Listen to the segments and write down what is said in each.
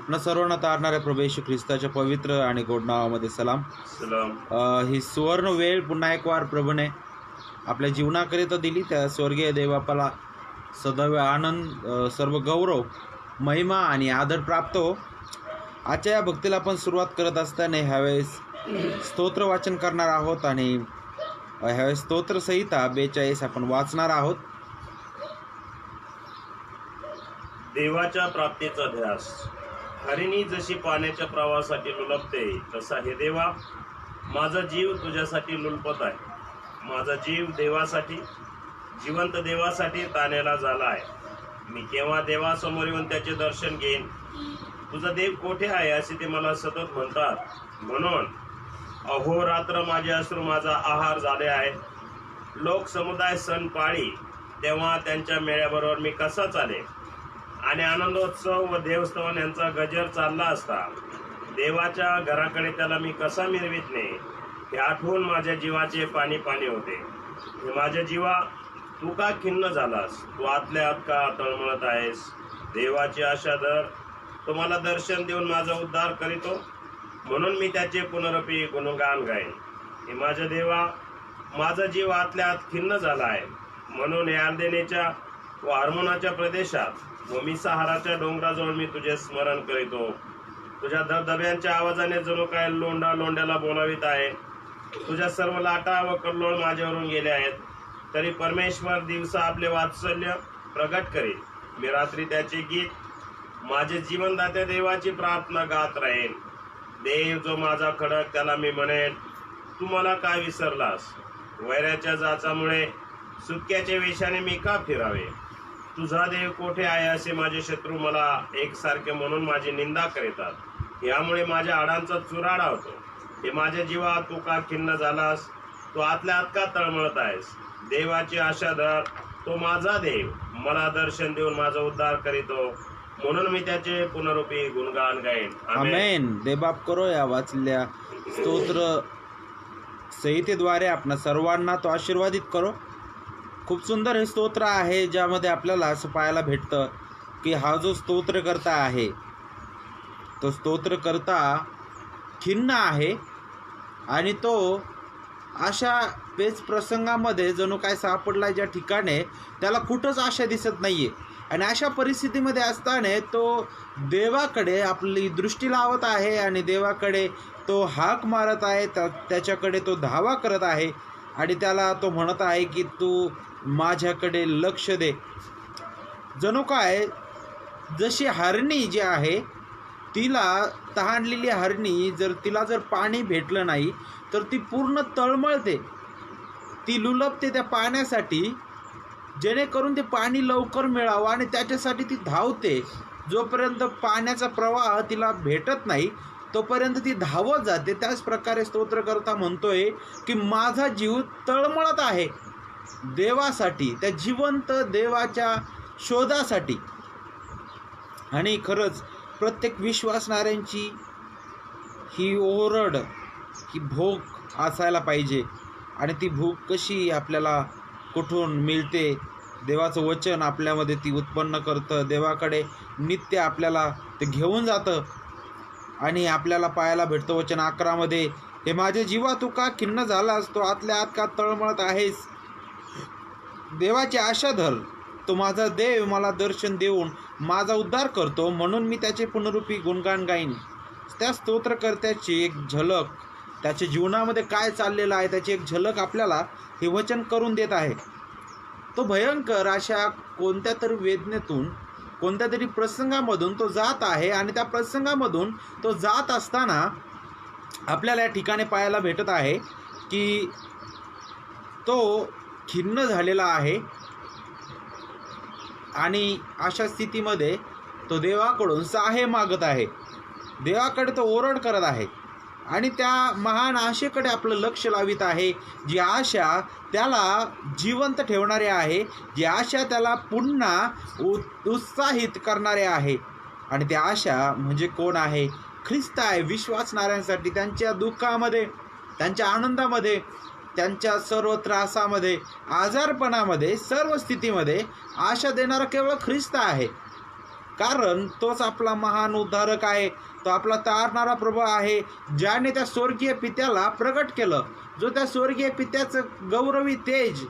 न सर्वांना तारणाऱ्या प्रभू येशू ख्रिस्ताच्या पवित्र आणि गोड नावामध्ये सलाम. ही सुवर्ण वेळ पुन्हा एक वार प्रभूने आपल्या जीवनाकरिता दिली. त्या स्वर्गीय देवबापाला सदैव आनंद, सर्व गौरव, महिमा आणि आदर प्राप्त हो. आजच्या या भक्तीला आपण सुरुवात करत असताना ह्यावेळेस स्तोत्र वाचन करणार आहोत आणि ह्यावेळेस स्तोत्र संहिता 42 आपण वाचणार आहोत. देवाच्या प्राप्तीचा ध्यास. हरिणी जशी पाण्याच्या प्रवाहासाठी लुलपते, तसा हे देवा माझा जीव तुझ्यासाठी लुलपत आहे. माझा जीव देवासाठी, जिवंत देवासाठी ताणेला झाला आहे. मी केव्हा देवासमोर येऊन त्याचे दर्शन घेईन? तुझा देव कोठे आहे असे ते मला सतत म्हणतात. म्हणून अहोरात्र माझे अश्रू माझा आहार झाले आहे. लोक समुदाय सण पाळी तेव्हा त्यांच्या मेळ्याबरोबर मी कसा चाले? आणि आनंदोत्सव व देवस्तवन यांचा गजर चालला असता देवाच्या घराकडे त्याला मी कसा मिरवित हे आठवून माझ्या जीवाचे पाणी पाणी होते. हे माझ्या जीवा, तू का खिन्न झालास? तू आतल्या आत का तळमळत आहेस? देवाची आशा धर, तो मला दर्शन देऊन माझा उद्धार करीतो, म्हणून मी त्याचे पुनरपी गुणगान गाईन. हे माझ्या देवा, माझा जीव आतल्या आत खिन्न झाला आहे. म्हणून यार्देनेच्या व हर्मोनाच्या प्रदेशात व मिसाहाराच्या डोंगराजवळ मी तुझे स्मरण करीतो. तुझ्या धबधब्यांच्या आवाजाने जणू काय लोंढा लोंढ्याला बोलावित आहे. तुझ्या सर्व लाटा व कल्लोळ माझ्यावरून गेले आहेत. तरी परमेश्वर दिवसा आपले वात्सल्य प्रगट करील. मी रात्री त्याचे गीत, माझे जीवनदात्या देवाची प्रार्थना गात राहीन. देव जो माझा खडक, त्याला मी म्हणेन, तू मला काय विसरलास? वैराच्या जाचामुळे सुटक्याच्या वेशाने मी का फिरावे? तुझा देव कोठे आहे असे माझे शत्रू मला एकसारखे म्हणून माझी निंदा करीतात. यामुळे माझ्या हाडांचा चुराडा होतो. हे माझ्या जीवा, तू का खिन्न झालास? तू आतल्या आत का तळमळत आहेस? देवाची आशा धर, तो माझा देव मला दर्शन देऊन माझा उद्धार करीतो, म्हणून मी त्याचे पुनरुपी गुणगान गाईन. आमेन. देवबाप करो या वाचलेल्या स्तोत्र संहितेद्वारे आपणा सर्वांना तो आशीर्वादित करो. खूप सुंदर हे स्तोत्र आहे, ज्यामध्ये आपल्याला असं पाहायला भेटतं की हा जो स्तोत्रकर्ता आहे, तो स्तोत्रकर्ता खिन्न आहे आणि तो अशा पेच प्रसंगामध्ये जणू काय सापडला, ज्या ठिकाणी त्याला कुठंच आशा दिसत नाही आहे. आणि अशा परिस्थितीमध्ये असताना तो देवाकडे आपली दृष्टी लावत आहे आणि देवाकडे तो हाक मारत आहे, त्याच्याकडे तो धावा करत आहे आणि त्याला तो म्हणत आहे की तू माझ्याकडे लक्ष दे. जणू काय जशी हरणी जी आहे, तिला तहानलेली हरणी तिला जर पाणी भेटलं नाही तर ती पूर्ण तळमळते, ती लुलपते त्या पाण्यासाठी, जेणेकरून ते पाणी लवकर मिळावं आणि त्याच्यासाठी ती धावते. जोपर्यंत पाण्याचा प्रवाह तिला भेटत नाही तोपर्यंत ती धावत जाते. त्याच प्रकारे स्तोत्रकर्ता म्हणतोय की माझा जीव तळमळत आहे देवासाठी, त्या जिवंत देवाच्या शोधासाठी. आणि खरंच प्रत्येक विश्वासणाऱ्यांची ही ओरड, ही भूक असायला पाहिजे. आणि ती भूक कशी आपल्याला कुठून मिळते? देवाचं वचन आपल्यामध्ये ती उत्पन्न करतं. देवाकडे नित्य आपल्याला ते घेऊन जातं आणि आपल्याला पाहायला भेटतं वचन 11 मध्ये, हे माझे जीवा, तू का खिन्न झालास? तो आतल्या आत का तळमळत आहेस? देवाची आशा धर, तो माझा देव मला दर्शन देऊन माझा उद्धार करतो, म्हणून मी त्याचे पुनरुपी गुणगान गाईन. त्या स्तोत्रकर्त्याची एक झलक, त्याच्या जीवनामध्ये काय चाललेलं आहे त्याची एक झलक आपल्याला हे वचन करून देत आहे. तो भयंकर अशा कोणत्या तरी वेदनेतून, कोणत्या तरी प्रसंगामधून तो जात आहे आणि त्या प्रसंगामधून तो जात असताना आपल्याला या ठिकाणी पाहायला भेटत आहे की तो खिन्न झालेला आहे आणि अशा स्थितीमध्ये तो देवाकडून सहाय्य मागत आहे. देवाकडे तो ओरड करत आहे आणि त्या महान आशेकडे आपलं लक्ष लावित आहे, जी आशा त्याला जिवंत ठेवणारी आहे, जी आशा त्याला पुन्हा उत्साहित करणारे आहे. आणि ती आशा म्हणजे कोण आहे? ख्रिस्त आहे. विश्वासणाऱ्यांसाठी त्यांच्या दुःखामध्ये, त्यांच्या आनंदामध्ये, त्यांच्या सर्व त्रासामध्ये, आजारपणामध्ये, सर्व स्थितीमध्ये आशा देणारा केवळ ख्रिस्त आहे. कारण तोच आपला महान उद्धारक आहे, तो आपला तारणारा प्रभू आहे, ज्याने त्या स्वर्गीय पित्याला प्रगट केलं, जो त्या स्वर्गीय पित्याचं गौरवी तेज,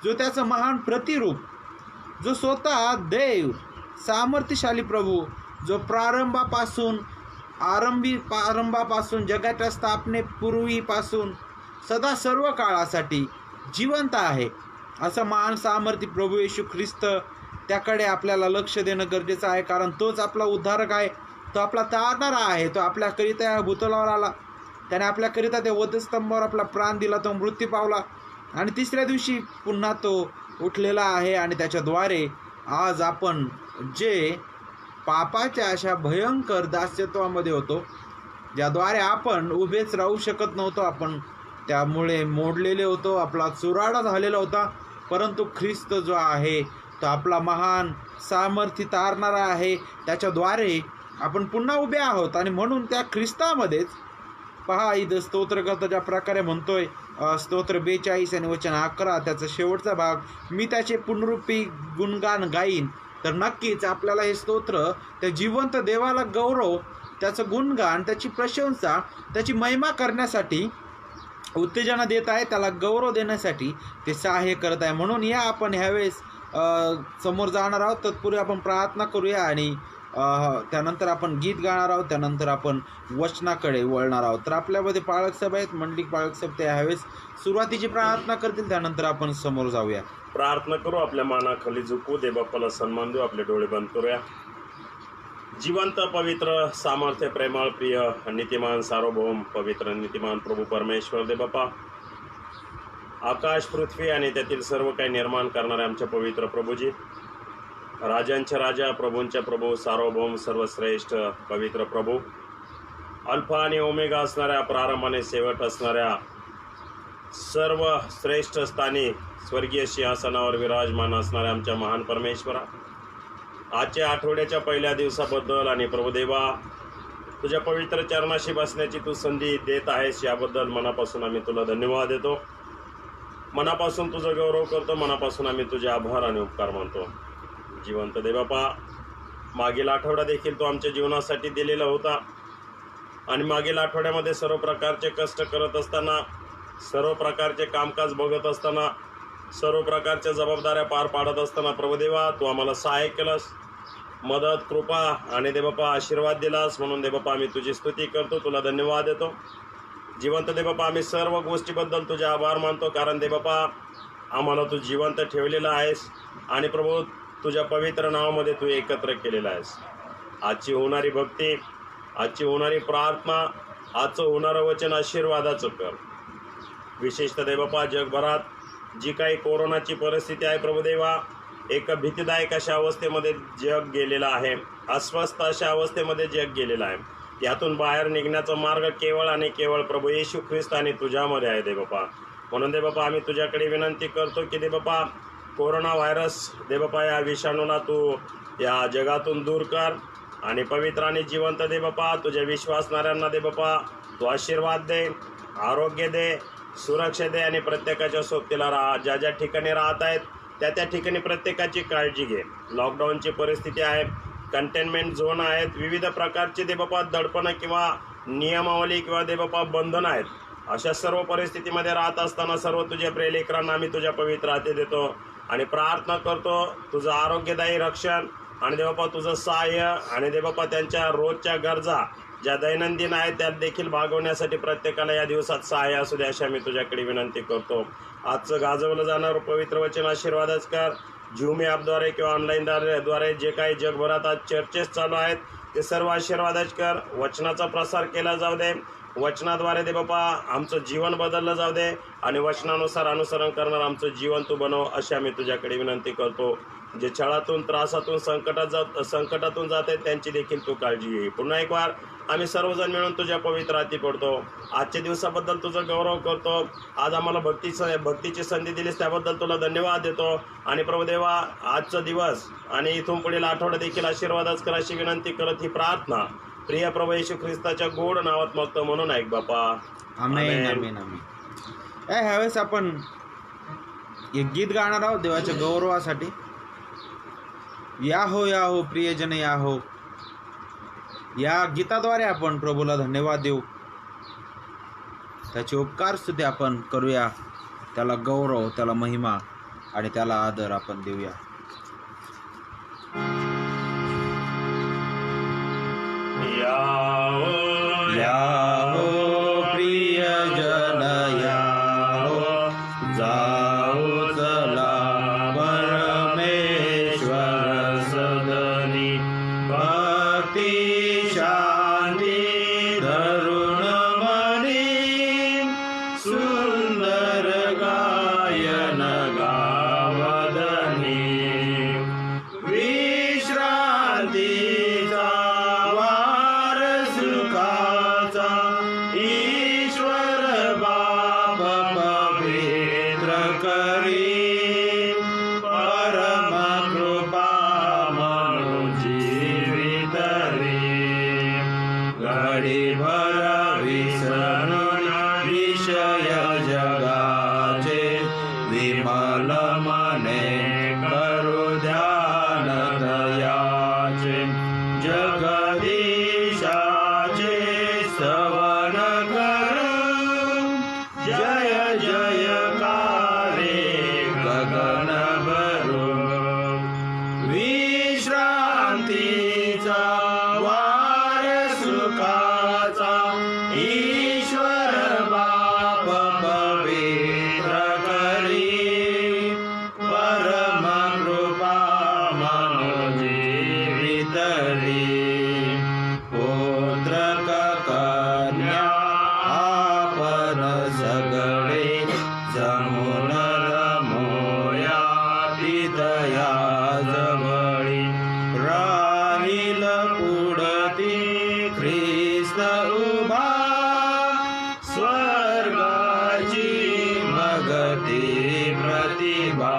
जो त्याचं महान प्रतिरूप, जो स्वतः देव सामर्थ्यशाली प्रभू, जो प्रारंभापासून जगाच्या स्थापनेपूर्वीपासून सदा सर्व काळासाठी जिवंत आहे, असं महान सामर्थ्य प्रभू येशू ख्रिस्त, त्याकडे आपल्याला लक्ष देणं गरजेचं आहे. कारण तोच आपला उद्धारक आहे, तो आपला तारणारा आहे. तो आपल्याकरिता या भूतलावर आला, त्याने आपल्याकरिता त्या वधस्तंभावर आपला प्राण दिला, तो मृत्यू पावला आणि तिसऱ्या दिवशी पुन्हा तो उठलेला आहे. आणि त्याच्याद्वारे आज आपण जे पापाच्या अशा भयंकर दास्यत्वामध्ये होतो, ज्याद्वारे आपण उभेच राहू शकत नव्हतो, आपण त्यामुळे मोडलेले होतो, आपला चुराडा झालेला होता, परंतु ख्रिस्त जो आहे तो आपला महान सामर्थ्य तारणारा आहे, त्याच्याद्वारे आपण पुन्हा उभे आहोत. आणि म्हणून त्या ख्रिस्तामध्येच पहा, इथं स्तोत्रकर्ता ज्या प्रकारे म्हणतोय, स्तोत्र 42 आणि वचन 11, त्याचा शेवटचा भाग, मी त्याचे पुनरुक्ती गुणगान गाईन. तर नक्कीच आपल्याला हे स्तोत्र त्या जिवंत देवाला गौरव, त्याचं गुणगान, त्याची प्रशंसा, त्याची महिमा करण्यासाठी उत्तेजना देत आहे, त्याला गौरव देण्यासाठी ते सहाय्य करत आहे. म्हणून या आपण ह्यावेळेस समोर जाणार आहोत. तत्पूर्वी आपण प्रार्थना करूया आणि त्यानंतर आपण गीत गाणार आहोत, त्यानंतर आपण वचनाकडे वळणार आहोत. तर आपल्यामध्ये पाळक सभा आहेत, मंडळी पाळक सभा ते ह्यावेळेस सुरुवातीची प्रार्थना करतील, त्यानंतर आपण समोर जाऊया. प्रार्थना करू. आपल्या मानाखाली झुकू, देवबाप्पाला सन्मान देऊ, आपले डोळे बंद करूया. जिवंत, पवित्र, सामर्थ्य, प्रेमळ, प्रिय, नीतिमान, सार्वभौम, पवित्र, नीतिमान प्रभू परमेश्वर देवबाप्पा, आकाश, पृथ्वी आणि त्यातील सर्व काही निर्माण करणारे आमच्या पवित्र प्रभूजी, राजांच्या राजा, प्रभूंच्या प्रभू, सार्वभौम, सर्वश्रेष्ठ पवित्र प्रभू, अल्फा आणि ओमेगा असणाऱ्या, प्रारंभ आणि शेवट असणाऱ्या, सर्व श्रेष्ठ स्थानी स्वर्गीय सिंहासनावर विराजमान असणाऱ्या आमच्या महान परमेश्वरा, आजच्या आठवड्याच्या पहिल्या दिवसाबद्दल आणि प्रभुदेवा तुझ्या पवित्र चरणाशी बसण्याची तू संधी देत आहेस, याबद्दल मनापासून आम्ही तुला धन्यवाद देतो, मनापासून तुझं गौरव करतो, मनापासून आम्ही तुझे आभार आणि उपकार मानतो. जिवंत देवबाप्पा, मागील आठवडा देखील तो आमच्या जीवनासाठी दिलेला होता आणि मागील आठवड्यामध्ये सर्व प्रकारचे कष्ट करत असताना, सर्व प्रकारचे कामकाज बघत असताना, सर्व प्रकारच्या जबाबदाऱ्या पार पाडत असताना प्रभुदेवा तू आम्हाला सहाय्य केलंस, मदत, कृपा आणि देवबाप्पा आशीर्वाद दिलास. म्हणून देवबाप्पा आम्ही तुझी स्तुती करतो, तुला धन्यवाद देतो. जिवंत देवबाप्पा, आम्ही सर्व गोष्टीबद्दल तुझे आभार मानतो, कारण देवबाप्पा आम्हाला तू जिवंत ठेवलेला आहेस आणि प्रभू तुझ्या पवित्र नावामध्ये तू एकत्र केलेला आहेस. आजची होणारी भक्ती, आजची होणारी प्रार्थना, आजचं होणारं वचन आशीर्वादाचं कर. विशेषतः देवबाप्पा, जगभरात जी काही कोरोनाची परिस्थिती आहे प्रभुदेवा, एक भीतीदायक अशा अवस्थेमध्ये जग गेलेलं आहे, अस्वस्थ अशा अवस्थेमध्ये जग गेलेलं आहे. यातून बाहेर निघण्याचा मार्ग केवळ आणि केवळ प्रभू येशू ख्रिस्त आणि तुझ्यामध्ये आहे देवबाप्पा. म्हणून देवबाप्पा आम्ही तुझ्याकडे विनंती करतो की देवबाप्पा कोरोना व्हायरस देवबाप्पा या विषाणूला तू या जगातून दूर कर आणि पवित्र आणि जिवंत देवबाप्पा तुझ्या विश्वासणाऱ्यांना देवबाप्पा तू आशीर्वाद दे, आरोग्य दे, सुरक्षा दे आणि प्रत्येकाच्या सोबतीला ज्या ज्या ठिकाणी राहत आहेत त्या ठिकाणी प्रत्येकाची काळजी घे. लॉकडाऊनची परिस्थिती आहे, कंटेनमेंट झोन आहेत, विविध प्रकारचे देवबाप्पा दडपणं किंवा नियमावली किंवा देवबाप्पा बंधनं आहेत. अशा सर्व परिस्थितीमध्ये राहत असताना सर्व तुझ्या प्रेलेकरांना आम्ही तुझ्या पवित्र हाती देतो आणि प्रार्थना करतो तुझं आरोग्यदायी रक्षण आणि देवबाप्पा तुझं सहाय्य आणि देवबाप्पा त्यांच्या रोजच्या गरजा ज्या दैनंदिन आहेत त्यात देखील भागवण्यासाठी प्रत्येकाला या दिवसात सहाय्य असू दे अशी आम्ही तुझ्याकडे विनंती करतो. आजचं गाजवलं जाणारं पवित्र वचन आशीर्वादच कर. झूम ॲपद्वारे किंवा ऑनलाईन द्वारे जे काही जगभरात आज चर्चेस चालू आहेत ते सर्व आशीर्वादच कर. वचनाचा प्रसार केला जाऊ दे, वचनाद्वारे दे बाप्पा आमचं जीवन बदललं जाऊ दे आणि वचनानुसार अनुसरण करणार आमचं जीवन तू बनव अशी आम्ही तुझ्याकडे विनंती करतो. जे छळातून, त्रासातून, संकटातून जात आहेत त्यांची देखील तू काळजी घे. पुन्हा एक वार आम्ही सर्वजण मिळून तुझ्या पवित्र हाती पडतो. आजच्या दिवसाबद्दल तुझं गौरव करतो. आज आम्हाला भक्तीची संधी दिलीस त्याबद्दल तुला धन्यवाद देतो. आणि प्रभुदेवा आजचा दिवस आणि इथून पुढील आठवडा देखील आशीर्वादच कर अशी विनंती करत ही प्रार्थना प्रिय प्रभू येशू ख्रिस्ताच्या गोड नावात मागतो म्हणून ऐक बापा. आमेन आमेन आमेन. ह्यावेळेस आपण एक गीत गाणार आहोत देवाच्या गौरवासाठी. या हो प्रियजन या हो. या गीताद्वारे आपण प्रभूला धन्यवाद देऊ, त्याचे उपकार सुद्धा आपण करूया, त्याला गौरव, त्याला महिमा आणि त्याला आदर आपण देऊया. या हो प्रियजन या हो, जाऊ चला परमेश्वर सदनी, भक्ती शांती धरुण मनी, सुंदर गायन गावदनी, विश्रांतीचा वार सुखाचा ईश्वर बाप पवित्र करी, परम कृपा म्हणून जीवितरी, घडीभर विसरून विषय जगाचे, विमल मने करू ध्यान दयाचे, जगदीशाचे स्तवन करू, जय जयकारे गगन भरू, विश्रांतीचा वार सुखाचा ईश्वर बाप पवित्र करी, परम कृपा म्हणून जीवितरी, पुत्र कन्या आपण सगळे जमून रमोया हृदया जवळी, राहील पुढती ख्रिस्त उभा, स्वर्गाची मगती प्रतिभा,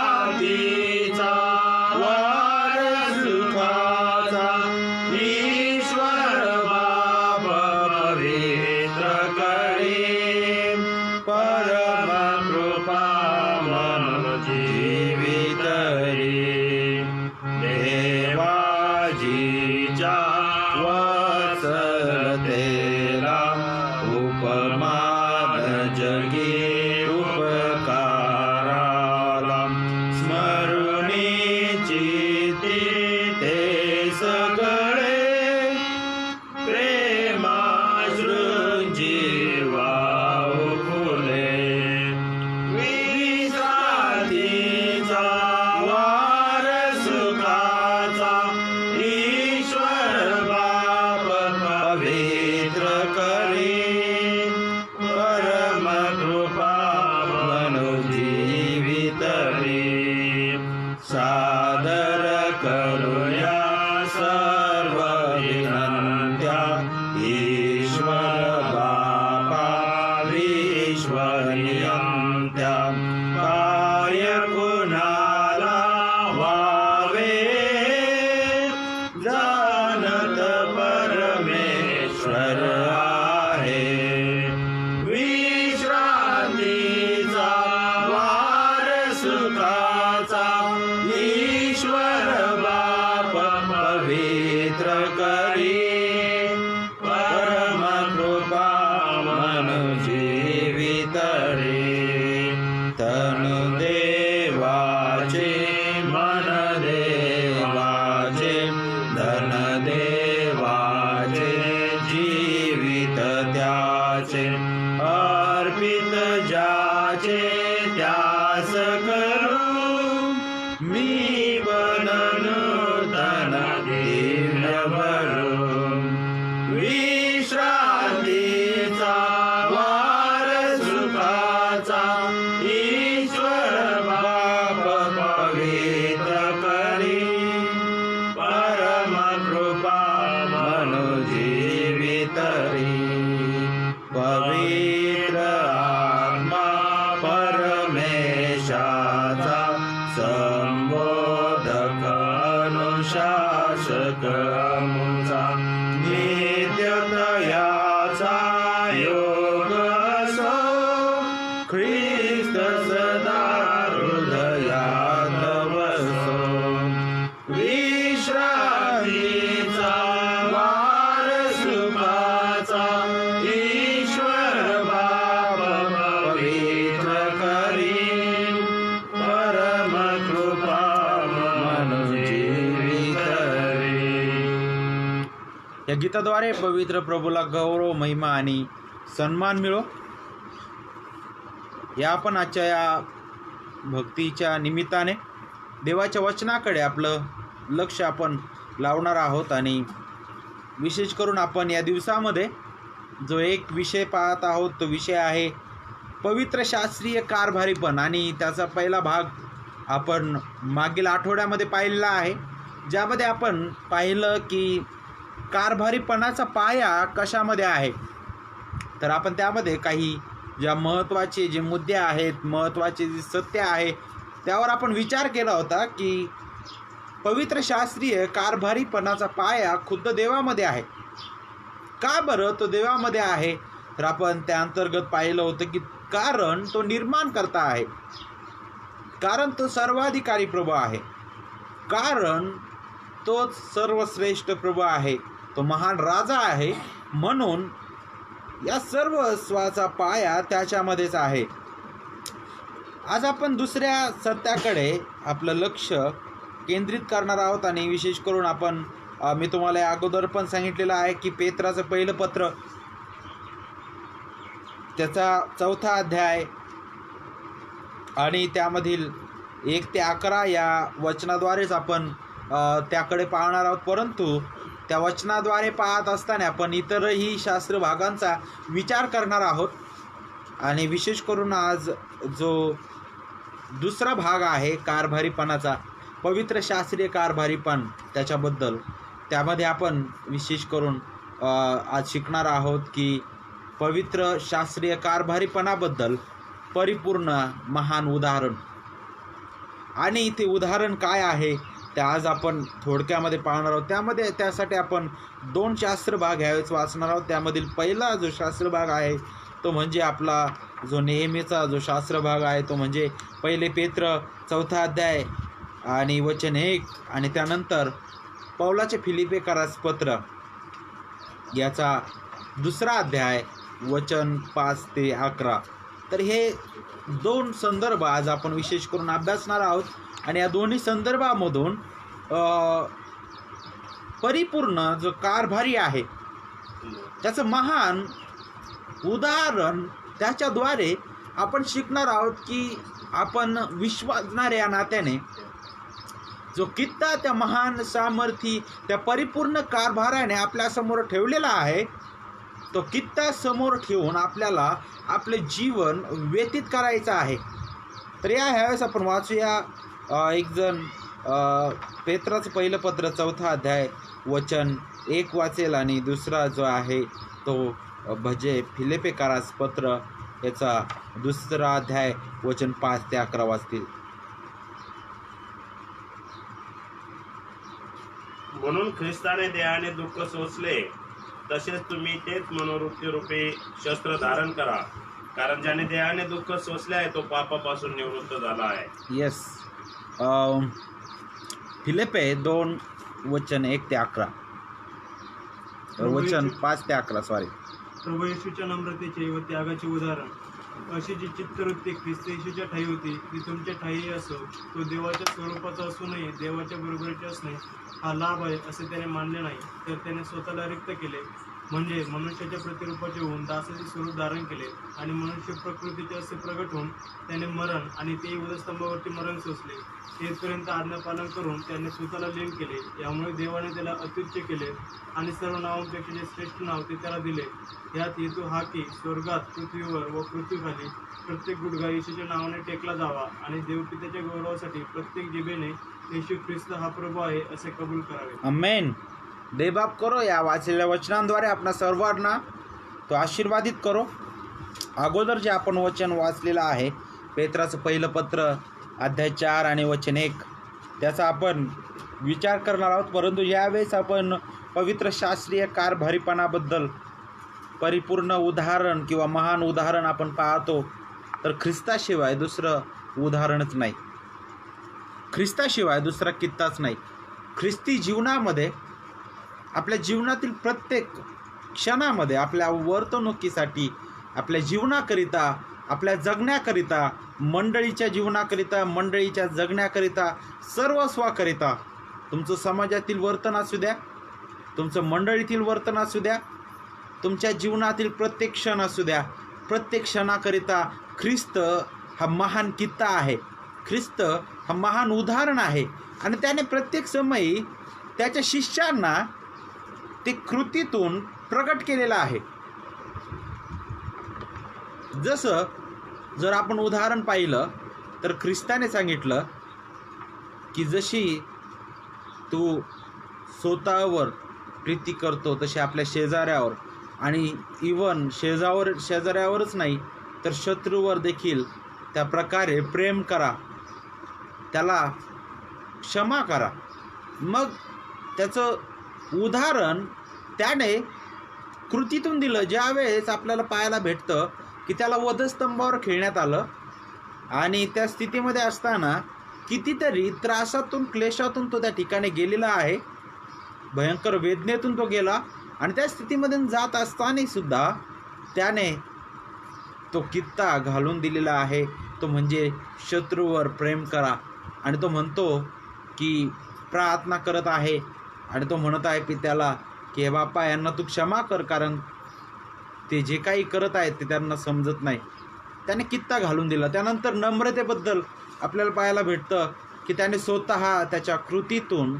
विश्रांतीचा वार सुखाचा ईश्वर बाप पवित्र करी, परम कृपा म्हणून जीवितरी, देवाजीच्या वत्सलतेला उपमान जगी उपकाराला, स्मरुनीची ते सगळे प्रेमाश्रूंची वाहू फुले, विश्रांतीचा वार सुखाचा ईश्वर बाप पवित्र करी, परम कृपा म्हणून जीवितरी, सादर करूया सर्व विनंत्या ईश्वर बापा विश्वनियंत्या, काय कुणाला वावे जानत परमेश्वर आहे, विश्रांतीचा वार सुखाचा ईश्वर बाप पवित्र करी, परम कृपा म्हणून जीवितरी, तनु देवाचे मन देवाचे धन देवाचे, जीवित त्याचे अर्पित ज्याचे त्यास करू, मी बनन धन दिव्य भरू, विश्रांतीचा वार सुखाचा ईश्वर बाप पवित्र करी, परम कृपा म्हणून जीवितरी, पवित्र आत्मा परमेशाचा संबोधक अनुशासक अमुचा, नित्यतयाचा योग असो, ख्रिस्त सदा हृदयात या गीताद्वारे पवित्र प्रभूला गौरव, महिमा आणि सन्मान मिळो. या आपण आजच्या या भक्तीच्या निमित्ताने देवाच्या वचनाकडे आपलं लक्ष आपण लावणार आहोत. आणि विशेष करून आपण या दिवसामध्ये जो एक विषय पाहत आहोत तो विषय आहे पवित्र शास्त्रीय कारभारीपण. आणि त्याचा पहिला भाग आपण मागील आठवड्यामध्ये पाहिलेला आहे, ज्यामध्ये आपण पाहिलं की कारभारीपणाचा पाया कशामध्ये आहे. तर आपण त्यामध्ये काही ज्या महत्त्वाचे जे मुद्दे आहेत, महत्त्वाचे जे सत्य आहे, त्यावर आपण विचार केला होता की पवित्र शास्त्रीय कारभारीपणाचा पाया खुद्द देवामध्ये आहे. का बरं तो देवामध्ये आहे? तर आपण त्या अंतर्गत पाहिलं होतं की कारण तो निर्माण करता आहे, कारण तो सर्वाधिकारी प्रभू आहे, कारण तो सर्वश्रेष्ठ प्रभू आहे, तो महान राजा आहे. म्हणून या सर्व स्वाचा पाया त्याच्यामध्येच आहे. आज आपण दुसऱ्या सत्याकडे आपलं लक्ष केंद्रित करणार आहोत. आणि विशेष करून आपण मी तुम्हाला या अगोदर पण सांगितलेलं आहे की पेत्राचं पहिलं पत्र, त्याचा 4था अध्याय आणि त्यामधील 1 ते 11 या वचनाद्वारेच आपण त्याकडे पाहणार आहोत. परंतु त्या वचनाद्वारे पाहत असताना आपण इतरही शास्त्र भागांचा विचार करणार आहोत. आणि विशेष करून आज जो दुसरा भाग आहे कारभारीपणाचा, पवित्र शास्त्रीय कारभारीपण, त्याच्याबद्दल त्यामध्ये आपण विशेष करून आज शिकणार आहोत की पवित्र शास्त्रीय कारभारीपणाबद्दल परिपूर्ण महान उदाहरण. आणि इथे उदाहरण काय आहे ते आज आपण थोडक्यामध्ये पाहणार आहोत. त्यासाठी आपण 2 शास्त्र भाग ह्यावेळेस वाचणार आहोत. त्यामधील पहिला जो शास्त्र भाग आहे तो म्हणजे आपला जो नेहमीचा जो शास्त्र भाग आहे तो म्हणजे पहिले पेत्र 4था अध्याय आणि वचन 1, आणि त्यानंतर पौलाचे फिलिप्पेकरास पत्र याचा 2रा अध्याय वचन 5 ते 11. तर हे 2 संदर्भ आज आपण विशेष करून अभ्यासणार आहोत. आणि या दोन्ही संदर्भामधून परिपूर्ण जो कारभारी आहे त्याचं महान उदाहरण त्याच्याद्वारे आपण शिकणार आहोत की आपण विश्वासणाऱ्या या नात्याने जो कित्ता त्या महान सामर्थी त्या परिपूर्ण कारभाराने आपल्यासमोर ठेवलेला आहे, तो कित्ता समोर ठेवून आपल्याला आपले जीवन व्यतीत करायचं आहे. तर ह्यावेळेस आपण वाचूया एक जण पेत्राचं पहिलं पत्र 4था अध्याय वचन 1 वाचेल आणि दुसरा जो आहे तो भजे फिलिप्पेकरास पत्र याचा 2रा अध्याय वचन 5 ते 11 वाचतील. म्हणून ख्रिस्ताने देहाने दुःख सोसले, तसेच तुम्ही तेच मनोवृत्ती रूपी शस्त्र धारण करा, कारण ज्याने देहाने दुःख सोसले आहे तो पापापासून निवृत्त झाला आहे. येस. फिलिप्पे 2 वचन 1 ते 11, वचन 5 ते 11 सॉरी. प्रभू येशूच्या नम्रतेचे व त्यागाचे उदाहरण. अशी जी चित्तवृत्ती ख्रिस्त येशूच्या ठायी होती ती तुमच्या ठायी असो. तो देवाच्या स्वरूपाचा असूनही देवाच्या बरोबरीचे असणे हा लाभ आहे असे त्याने मानले नाही, तर त्याने स्वतःला रिक्त केले, म्हणजे मनुष्याच्या प्रतिरूपाचे होऊन दासाचे स्वरूप धारण केले. आणि मनुष्य प्रकृतीचे असे प्रगट होऊन त्याने मरण, आणि ते वधस्तंभावरती मरण सोसले. तेथपर्यंत आज्ञापालन करून त्याने स्वतःला लीन केले. यामुळे देवाने त्याला अत्युच्च केले आणि सर्व नावांपेक्षा जे श्रेष्ठ नाव ते त्याला दिले. यात हेतू हा की स्वर्गात, पृथ्वीवर व पृथ्वीखाली प्रत्येक गुडघा येशूच्या नावाने टेकला जावा, आणि देवपित्याच्या गौरवासाठी प्रत्येक जिभेने येशू ख्रिस्त हा प्रभू आहे असे कबूल करावे. आमेन. देवबाप करो या वाचलेल्या वचनांद्वारे आपणा सर्वांना तो आशीर्वादित करो. अगोदर जे आपण वचन वाचलेलं आहे पेत्राचं पहिलं पत्र अध्याय 4 आणि वचन 1, त्याचा आपण विचार करणार आहोत. परंतु यावेळेस आपण पवित्र शास्त्रीय कारभारीपणाबद्दल परिपूर्ण उदाहरण किंवा महान उदाहरण आपण पाहतो. तर ख्रिस्ताशिवाय दुसरं उदाहरणच नाही, ख्रिस्ताशिवाय दुसरा कित्ताच नाही. ख्रिस्ती जीवनामध्ये आपल्या जीवनातील प्रत्येक क्षणामध्ये आपल्या वर्तणुकीसाठी, आपल्या जीवनाकरिता, आपल्या जगण्याकरिता, मंडळीच्या जीवनाकरिता, मंडळीच्या जगण्याकरिता, सर्वस्वाकरिता, तुमचं समाजातील वर्तन असू द्या तुमचं मंडळीतील वर्तन असू द्या, तुमच्या जीवनातील प्रत्येक क्षण असू द्या, प्रत्येक क्षणाकरिता ख्रिस्त हा महान कित्ता आहे, ख्रिस्त हा महान उदाहरण आहे. आणि त्याने प्रत्येक समयी त्याच्या शिष्यांना ते कृतीतून प्रकट केलेलं आहे. जसं जर आपण उदाहरण पाहिलं तर ख्रिस्ताने सांगितलं की जशी तू स्वतःवर प्रीती करतो तशी आपल्या शेजाऱ्यावर, आणि इवन शेजाऱ्यावरच नाही तर शत्रूवर देखील त्या प्रकारे प्रेम करा, त्याला क्षमा करा. मग त्याचं उदाहरण त्याने कृतीतून दिलं. ज्यावेळेस आपल्याला पाहायला भेटतं की त्याला वधस्तंभावर खेळण्यात आलं आणि त्या स्थितीमध्ये असताना कितीतरी त्रासातून क्लेशातून तो त्या ठिकाणी गेलेला आहे, भयंकर वेदनेतून तो गेला. आणि त्या स्थितीमध्ये जात असताना सुद्धा त्याने तो कित्ता घालून दिलेला आहे, तो म्हणजे शत्रूवर प्रेम करा. आणि तो म्हणतो की प्रार्थना करत आहे आणि तो म्हणत आहे पित्याला की हे बाप्पा यांना तू क्षमा कर, कारण ते जे काही करत आहेत ते त्यांना समजत नाही. त्याने कित्ता घालून दिला. त्यानंतर नम्रतेबद्दल आपल्याला पाहायला भेटतं की त्याने स्वतः त्याच्या कृतीतून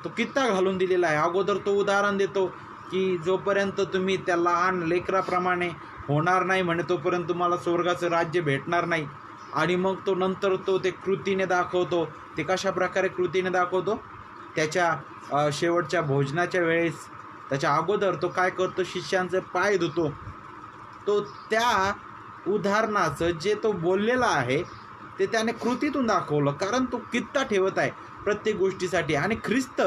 तो कित्ता घालून दिलेला आहे. अगोदर तो उदाहरण देतो की जोपर्यंत तुम्ही त्या लहान लेकराप्रमाणे होणार नाही म्हणे तोपर्यंत तुम्हाला स्वर्गाचं राज्य भेटणार नाही. आणि मग तो नंतर ते कृतीने दाखवतो. ते कशा प्रकारे कृतीने दाखवतो? त्याच्या शेवटच्या भोजनाच्या वेळेस त्याच्या अगोदर तो काय करतो? शिष्यांचे पाय धुतो. तो त्या उदाहरणाचं जे तो बोललेला आहे ते त्याने कृतीतून दाखवलं, कारण तो कित्ता ठेवत आहे प्रत्येक गोष्टीसाठी. आणि ख्रिस्त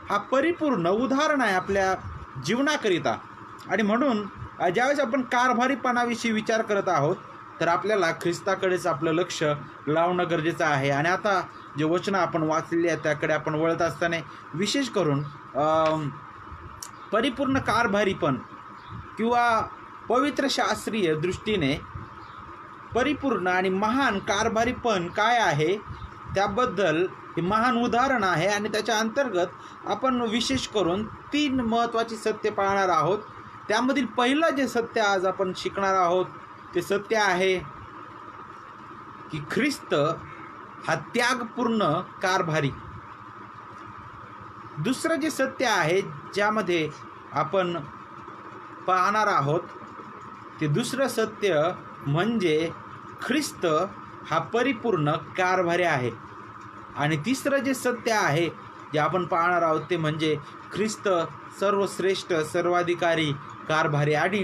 हा परिपूर्ण उदाहरण आहे आपल्या जीवनाकरिता. आणि म्हणून ज्यावेळेस आपण कारभारीपणाविषयी विचार करत आहोत तर आपल्याला ख्रिस्ताकडेच आपलं लक्ष लावणं गरजेचं आहे. आणि आता जे वचनं आपण वाचलेली आहेत त्याकडे आपण वळत असताना विशेष करून परिपूर्ण कारभारीपण किंवा पवित्र शास्त्रीय दृष्टीने परिपूर्ण आणि महान कारभारीपण काय आहे त्याबद्दल हे महान उदाहरण आहे. आणि त्याच्या अंतर्गत आपण विशेष करून 3 महत्त्वाची सत्य पाहणार आहोत. त्यामधील पहिलं जे सत्य आज आपण शिकणार आहोत ते सत्य आहे की ख्रिस्त हा त्यागपूर्ण कारभारी. दुसरं जे सत्य आहे ज्यामध्ये आपण पाहणार आहोत ते दुसरं सत्य म्हणजे ख्रिस्त हा परिपूर्ण कारभारी आहे. आणि तिसरं जे सत्य आहे जे आपण पाहणार आहोत ते म्हणजे ख्रिस्त सर्वश्रेष्ठ सर्वाधिकारी कारभारी. आणि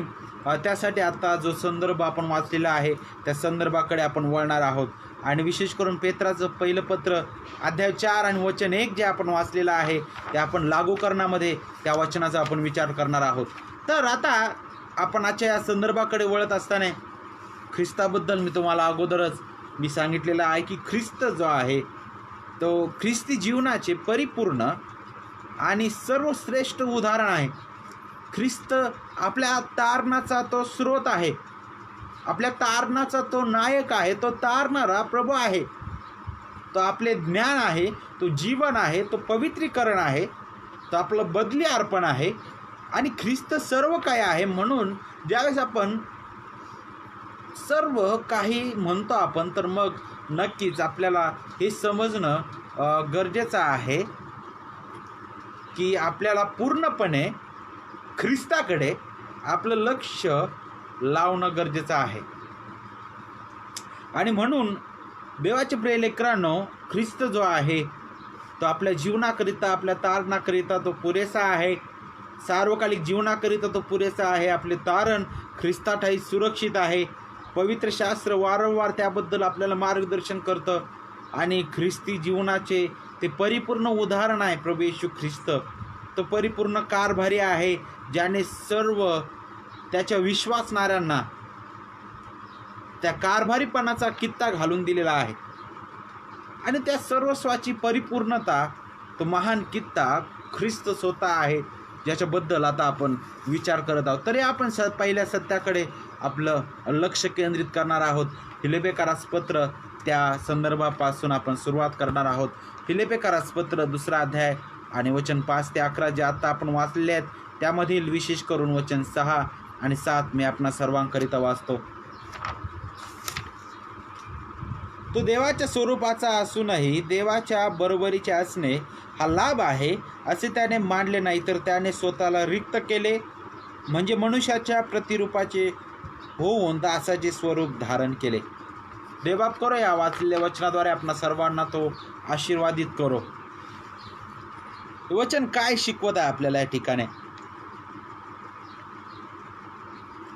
त्यासाठी आता जो संदर्भ आपण वाचलेला आहे त्या संदर्भाकडे आपण वळणार आहोत. आणि विशेष करून पेत्राचं पहिलं पत्र अध्याय 4 आणि वचन 1 जे आपण वाचलेलं आहे ते आपण लागूकरणामध्ये त्या वचनाचा आपण विचार करणार आहोत. तर आता आपण आजच्या या संदर्भाकडे वळत असताना ख्रिस्ताबद्दल मी तुम्हाला अगोदरच सांगितलेलं आहे की ख्रिस्त जो आहे तो ख्रिस्ती जीवनाचे परिपूर्ण आणि सर्वश्रेष्ठ उदाहरण आहे. ख्रिस्त आपल्या तारणाचा तो स्रोत आहे, आपल्या तारणाचा तो नायक आहे, तो तारणारा प्रभू आहे, तो आपले ज्ञान आहे, तो जीवन आहे, तो पवित्रीकरण आहे, तो आपलं बदली अर्पण आहे. आणि ख्रिस्त सर्व काय आहे. म्हणून ज्यावेळेस आपण सर्व काही म्हणतो आपण तर मग नक्कीच आपल्याला हे समजणं गरजेचं आहे की आपल्याला पूर्णपणे ख्रिस्ताकडे आपलं लक्ष लावणं गरजेचं आहे. आणि म्हणून देवाचे प्रिय लेकरांनो, ख्रिस्त जो आहे तो आपल्या जीवनाकरिता आपल्या तारणाकरिता तो पुरेसा आहे, सार्वकालिक जीवनाकरिता तो पुरेसा आहे. आपले तारण ख्रिस्ताठाई सुरक्षित आहे. पवित्र शास्त्र वारंवार त्याबद्दल आपल्याला मार्गदर्शन करतं. आणि ख्रिस्ती जीवनाचे ते परिपूर्ण उदाहरण आहे प्रभू येशू ख्रिस्त. तो परिपूर्ण कारभारी आहे ज्याने सर्व त्याच्या विश्वासणाऱ्यांना त्या कारभारीपणाचा कित्ता घालून दिलेला आहे. आणि त्या सर्वस्वाची परिपूर्णता तो महान कित्ता ख्रिस्त स्वतः आहे ज्याच्याबद्दल आता आपण विचार करत आहोत. तरी आपण पहिल्या सत्याकडे आपलं लक्ष केंद्रित करणार आहोत. फिलिप्पियरास पत्र त्या संदर्भापासून आपण सुरुवात करणार आहोत. फिलिप्पियरास पत्र 2 अध्याय आणि वचन 5 ते 11 जे आता आपण वाचलेले आहेत त्यामधील विशेष करून वचन 6 आणि 7 मी आपणा सर्वांकरिता वाचतो. तो देवाच्या स्वरूपाचा असूनही देवाच्या बरोबरीचे असणे हा लाभ आहे असे त्याने मानले नाही, तर त्याने स्वतःला रिक्त केले, म्हणजे मनुष्याच्या प्रतिरूपाचे होऊन दासाचे स्वरूप धारण केले. देवबाप करो या वाचलेल्या वचनाद्वारे आपणा सर्वांना तो आशीर्वादित करो. वचन काय शिकवत आहे आपल्याला या ठिकाणी?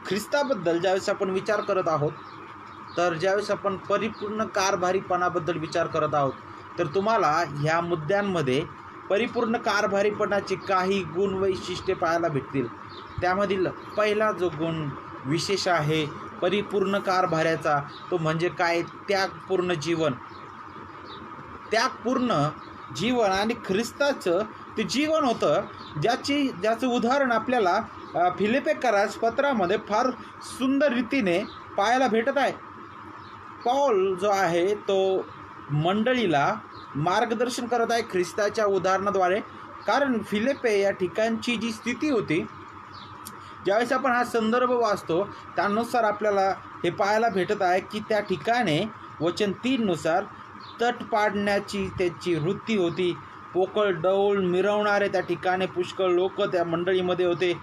ख्रिस्ताबद्दल ज्यावेळेस आपण विचार करत आहोत, तर ज्यावेळेस आपण परिपूर्ण कारभारीपणाबद्दल विचार करत आहोत, तर तुम्हाला ह्या मुद्द्यांमध्ये परिपूर्ण कारभारीपणाचे काही गुण वैशिष्ट्ये पाहायला भेटतील. त्यामधील पहिला जो गुण विशेष आहे परिपूर्ण कारभाराचा तो म्हणजे काय? त्यागपूर्ण जीवन. त्यागपूर्ण जीवन आणि ख्रिस्ताचं ते जीवन होतं ज्याचं उदाहरण आपल्याला फिलिप्पिकरास पत्रामध्ये फार सुंदर रीतीने पाहायला भेटत आहे. पौल जो आहे तो मंडळीला मार्गदर्शन करत आहे ख्रिस्ताच्या उदाहरणाद्वारे. कारण फिलिप्पे या ठिकाणची जी स्थिती होती, ज्यावेळेस आपण हा संदर्भ वाचतो त्यानुसार आपल्याला हे पाहायला भेटत आहे की त्या ठिकाणी वचन 3 नुसार तट पाडण्याची त्याची वृत्ती होती. पोकळ डौल मिरवणारे त्या ठिकाणी पुष्कळ लोक त्या मंडळीमध्ये होते.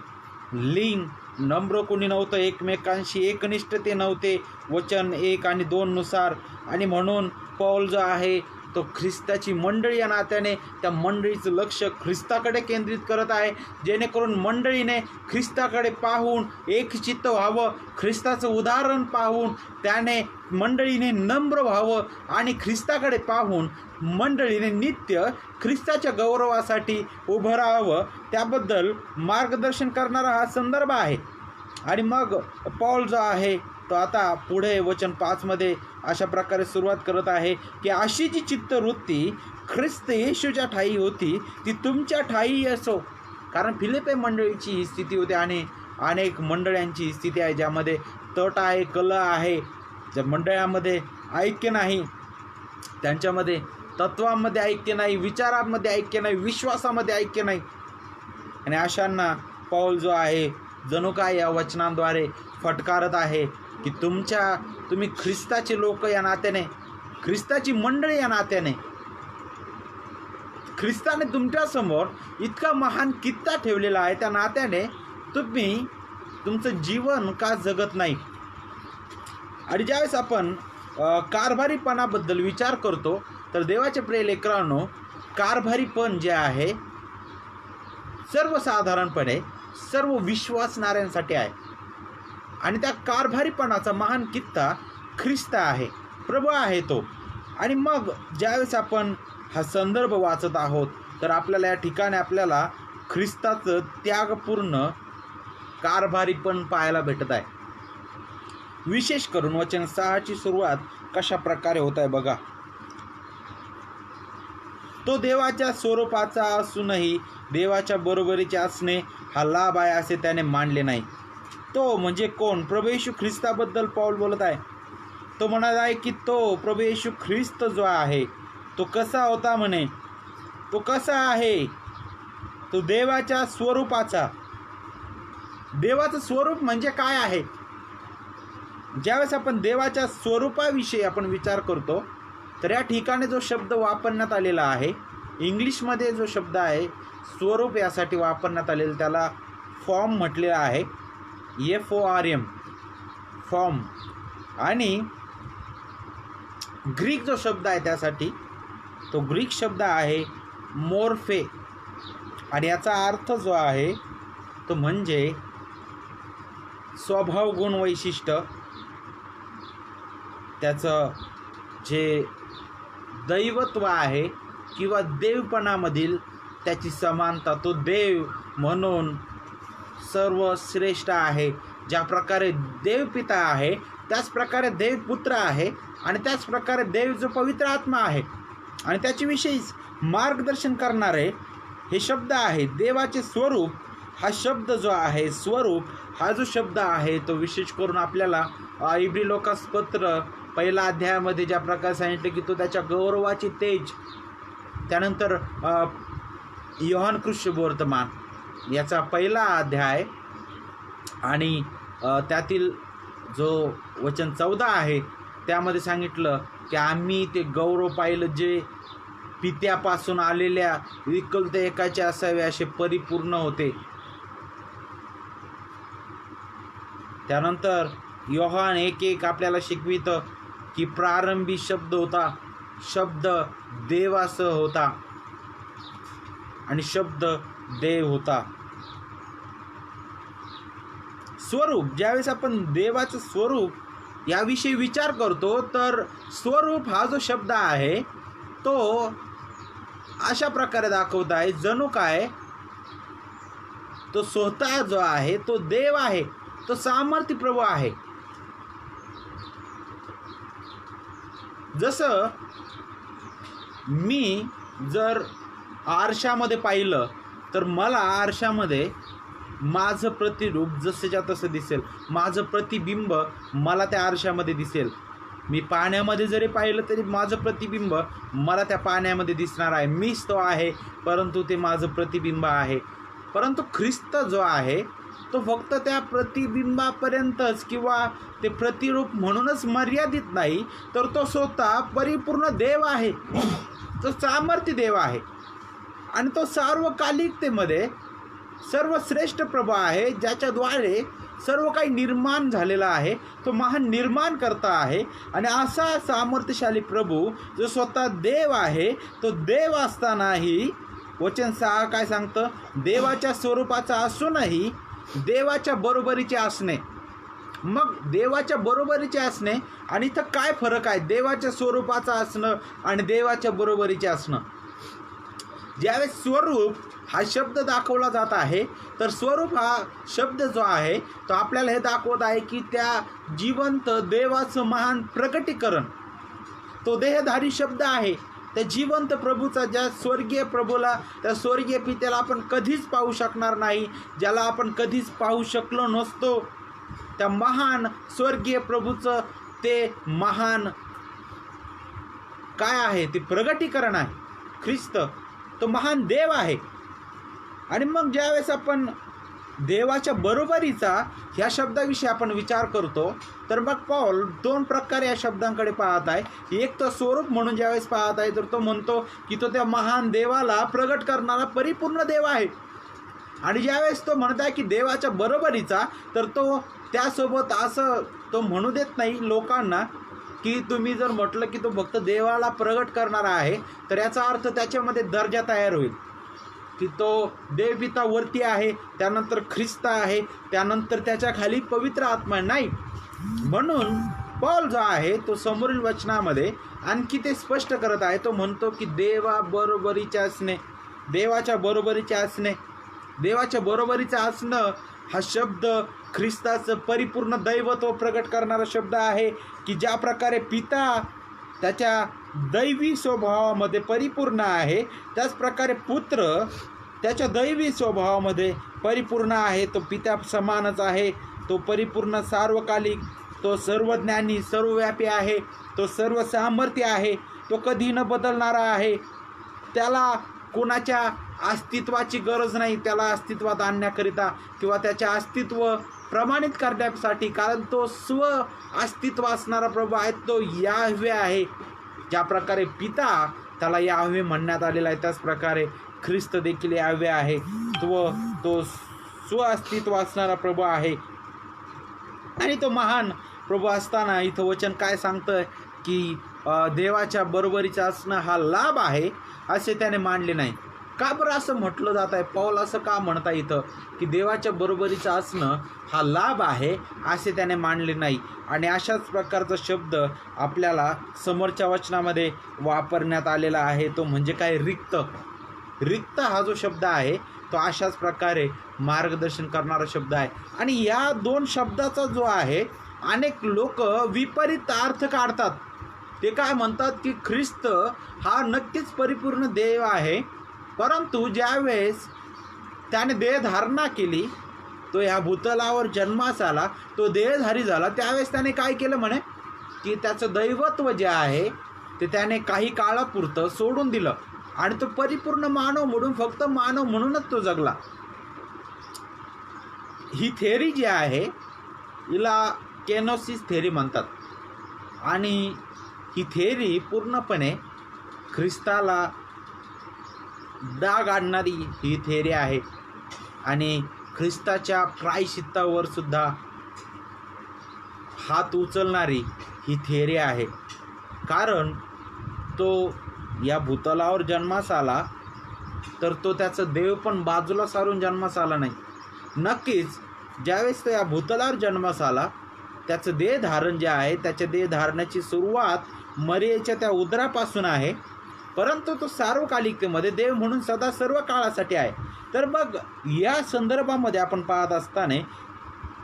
लिंग नम्र कोणी नव्हतं, एकमेकांशी एकनिष्ठते नव्हते वचन 1 आणि 2 नुसार. आणि म्हणून पौल जो आहे तो ख्रिस्ताची मंडळी या नात्याने त्या मंडळीचं लक्ष ख्रिस्ताकडे केंद्रित करत आहे, जेणेकरून मंडळीने ख्रिस्ताकडे पाहून एकचित्त व्हावं, ख्रिस्ताचं उदाहरण पाहून त्याने मंडळीने नम्र व्हावं आणि ख्रिस्ताकडे पाहून मंडळीने नित्य ख्रिस्ताच्या गौरवासाठी उभं राहावं, त्याबद्दल मार्गदर्शन करणारा हा संदर्भ आहे. आणि मग पौल जो आहे तो आता पुढे वचन 5 मध्ये अशा प्रकारे सुरुवात करत आहे की अशी जी चित्तवृत्ती ख्रिस्त येशूच्या ठायी होती ती तुमच्या ठायी असो. कारण फिलिप्पे मंडळीची ही स्थिती होती आणि अनेक मंडळांची स्थिती आहे ज्यामध्ये तट आहे, कलह आहे, ज्या मंडळामध्ये ऐक्य नाही, त्यांच्यामध्ये तत्वांमध्ये ऐक्य नाही, विचारांमध्ये ऐक्य नाही, विश्वासामध्ये ऐक्य नाही. आणि अशांना पौल जो आहे जणू काय या वचनांद्वारे फटकारत आहे की तुम्ही ख्रिस्ताचे लोक या नात्याने, ख्रिस्ताची मंडळी या नात्याने, ख्रिस्ताने तुमच्यासमोर इतका महान कित्ता ठेवलेला आहे, त्या नात्याने तुम्ही तुमचं जीवन का जगत नाही. आणि ज्यावेळेस आपण कारभारीपणाबद्दल विचार करतो तर देवाचे प्रिय लेकरांनो, कारभारीपण जे आहे सर्वसाधारणपणे सर्व विश्वासणाऱ्यांसाठी आहे. आणि त्या कारभारीपणाचा महान कित्ता ख्रिस्त आहे, प्रभू आहे तो. आणि मग ज्यावेळेस आपण हा संदर्भ वाचत आहोत तर आपल्याला या ठिकाणी आपल्याला ख्रिस्ताचं त्यागपूर्ण कारभारीपण पाहायला भेटत आहे. विशेष करून वचन 6ची सुरुवात कशा प्रकारे होत आहे बघा. तो देवाच्या स्वरूपाचा असूनही देवाच्या बरोबरीचे असणे हा लाभ आहे असे त्याने मानले नाही. तो म्हणजे कोण? प्रभू येशू ख्रिस्ताबद्दल पौल बोलत आहे. तो म्हणत आहे की तो प्रभू येशू ख्रिस्त जो आहे तो कसा होता म्हणे, तो कसा आहे? तो देवाच्या स्वरूपाचा. देवाचं स्वरूप म्हणजे काय आहे? ज्यावेळेस आपण देवाच्या स्वरूपाविषयी आपण विचार करतो तर या ठिकाणी जो शब्द वापरण्यात आलेला आहे, इंग्लिशमध्ये जो शब्द आहे स्वरूप यासाठी वापरण्यात आलेला, त्याला फॉर्म म्हटलेला आहे, FORM, फॉर्म. आणि ग्रीक जो शब्द आहे त्यासाठी तो ग्रीक शब्द आहे मोर्फे. आणि याचा अर्थ जो आहे तो म्हणजे स्वभाव, गुण, वैशिष्ट्य, त्याचं जे दैवत्व आहे किंवा देवपणामधील त्याची समानता, तो देव म्हणून सर्वश्रेष्ठ आहे. ज्या प्रकारे देवपिता आहे त्याच प्रकारे देवपुत्र आहे आणि त्याच प्रकारे देव जो पवित्र आत्मा आहे. आणि त्याच्याविषयीच मार्गदर्शन करणारे हे शब्द आहे. देवाचे स्वरूप हा शब्द जो आहे, स्वरूप हा जो शब्द आहे तो विशेष करून आपल्याला इब्री लोकास पत्र 1 अध्यायामध्ये ज्या प्रकारे सांगितले की तो त्याच्या गौरवाची तेज, त्यानंतर योहान कृष्णवर्तमान याचा पहिला अध्याय आणि त्यातील जो वचन 14 आहे त्यामध्ये सांगितलं की आम्ही ते गौरव पाहिलं जे पित्यापासून आलेल्या एकुलते एकाचे असावे असे परिपूर्ण होते. त्यानंतर योहान 1:1 आपल्याला शिकवितं की प्रारंभी शब्द होता, शब्द देवासह होता आणि शब्द देव होता. स्वरूप, ज्यावेळेस आपण देवाचं स्वरूप याविषयी विचार करतो तर स्वरूप हा जो शब्द आहे तो अशा प्रकारे दाखवत आहे जणू काय तो स्वतः जो आहे तो देव आहे, तो सामर्थ्य प्रभू आहे. जसं मी जर आरशामध्ये पाहिलं तर मला आरशामध्ये माझं प्रतिरूप जसंच्या तसं दिसेल, माझं प्रतिबिंब मला त्या आरशामध्ये दिसेल. मी पाण्यामध्ये जरी पाहिलं तरी माझं प्रतिबिंब मला त्या पाण्यामध्ये दिसणार आहे. मीच तो आहे परंतु ते माझं प्रतिबिंब आहे. परंतु ख्रिस्त जो आहे तो फक्त त्या प्रतिबिंबापर्यंतच किंवा ते प्रतिरूप म्हणूनच मर्यादित नाही, तर तो स्वतः परिपूर्ण देव आहे, तो सामर्थ्य देव आहे आणि तो सार्वकालिकतेमध्ये सर्वश्रेष्ठ प्रभू आहे, ज्याच्याद्वारे सर्व काही निर्माण झालेलं आहे. तो महान निर्माण करता आहे आणि असा सामर्थ्यशाली प्रभू जो स्वतः देव आहे, तो देव असतानाही वचन 6 काय सांगतं, देवाच्या स्वरूपाचा असूनही देवाच्या बरोबरीचे असणे. मग देवाच्या बरोबरीचे असणे आणि इथं काय फरक आहे देवाच्या स्वरूपाचं असणं आणि देवाच्या बरोबरीचे असणं? ज्यावेळेस स्वरूप हा शब्द दाखवला जात आहे तर स्वरूप हा शब्द जो आहे तो आपल्याला हे दाखवत आहे की त्या जिवंत देवाचं महान प्रकटीकरण, तो देहधारी शब्द आहे. त्या जिवंत प्रभूचा, ज्या स्वर्गीय प्रभूला, त्या स्वर्गीय पित्याला आपण कधीच पाहू शकणार नाही, ज्याला आपण कधीच पाहू शकलो नसतो, त्या महान स्वर्गीय प्रभूचं ते महान काय आहे, ते प्रगटीकरण आहे. ख्रिस्त तो महान देव आहे. आणि मग ज्यावेळेस आपण देवाच्या बरोबरीचा ह्या शब्दाविषयी आपण विचार करतो तर मग पौल 2 प्रकारे या शब्दांकडे पाहत आहे. एक तर स्वरूप म्हणून ज्यावेळेस पाहत आहे तर तो म्हणतो की तो त्या महान देवाला प्रगट करणारा परिपूर्ण देव आहे. आणि ज्यावेळेस तो म्हणत आहे की देवाच्या बरोबरीचा, तर तो त्यासोबत असं तो म्हणू देत नाही लोकांना की तुम्ही जर म्हटलं की तो फक्त देवाला प्रगट करणारा आहे तर याचा अर्थ त्याच्यामध्ये दर्जा तयार होईल की तो देवपिता वरती आहे, त्यानंतर ख्रिस्त आहे, त्यानंतर त्याच्या खाली पवित्र आत्मा नाही. म्हणून पौल जो आहे तो समोरील वचनामध्ये आणखी ते स्पष्ट करत आहे. तो म्हणतो की देवा बरोबरीचे असणे, देवाच्या बरोबरीचे असणे, देवाच्या बरोबरीचं असणं हा शब्द ख्रिस्ताचं परिपूर्ण दैवत्व प्रगट करणारा शब्द आहे की ज्या प्रकारे पिता त्याच्या दैवी स्वभावामध्ये परिपूर्ण आहे त्याच प्रकारे पुत्र त्याच्या दैवी स्वभावामध्ये परिपूर्ण आहे. तो पित्या समानच आहे, तो परिपूर्ण सार्वकालिक, तो सर्वज्ञानी सर्वव्यापी आहे, तो सर्व सामर्थ्य आहे, तो कधी न बदलणारा आहे. त्याला कोणाच्या अस्तित्वाची गरज नाही, त्याला अस्तित्वात आणण्याकरिता किंवा त्याचे अस्तित्व प्रमाणित करण्यासाठी, कारण तो स्व अस्तित्व असणारा प्रभू आहे, तो याहवे आहे. ज्या प्रकारे पिता त्याला याहवे म्हणण्यात आलेला आहे त्याच प्रकारे ख्रिस्त देखील याहवे आहे. तो स्व अस्तित्व असणारा प्रभू आहे. आणि तो महान प्रभू असताना इथं वचन काय सांगतं की देवाच्या बरोबरीचं असणं हा लाभ आहे असे त्याने मानले नाही. का बरं असं म्हटलं जात आहे? पौल असं का म्हणता इथं की देवाच्या बरोबरीचं असणं हा लाभ आहे असे त्याने मानले नाही. आणि अशाच प्रकारचा शब्द आपल्याला समोरच्या वचनामध्ये वापरण्यात आलेला आहे, तो म्हणजे काय, रिक्त. रिक्त हा जो शब्द आहे तो अशाच प्रकारे मार्गदर्शन करणारा शब्द आहे. आणि या 2 शब्दाचा जो आहे अनेक लोक विपरीत अर्थ काढतात. ते काय म्हणतात की ख्रिस्त हा नक्कीच परिपूर्ण देव आहे, परंतु ज्यावेळेस त्याने देहधारणा केली, तो ह्या भूतलावर जन्मास आला, तो देहधारी झाला, त्यावेळेस त्याने काय केलं म्हणे की त्याचं दैवत्व जे आहे ते त्याने काही काळापुरतं सोडून दिलं आणि तो परिपूर्ण मानव म्हणून, फक्त मानव म्हणूनच तो जगला. ही थेअरी जी आहे हिला केनोसिस थेअरी म्हणतात. आणि ही थेअरी पूर्णपणे ख्रिस्ताला डाग आणणारी ही थेअरी आहे. आणि ख्रिस्ताच्या प्रायश्चित्तावर सुद्धा हात उचलणारी ही थेअरी आहे. कारण तो या भूतलावर जन्मास आला तर तो त्याचं देव पण बाजूला सारून जन्मास आला नाही. नक्कीच ज्यावेळेस तो या भूतलावर जन्मास आला त्याचं देह धारण जे आहे, त्याच्या देह धारणाची सुरुवात मरियेच्या त्या उदरापासून आहे, परंतु तो सार्वकालिकतेमध्ये देव म्हणून सदा सर्व काळासाठी आहे. तर मग या संदर्भामध्ये आपण पाहत असताना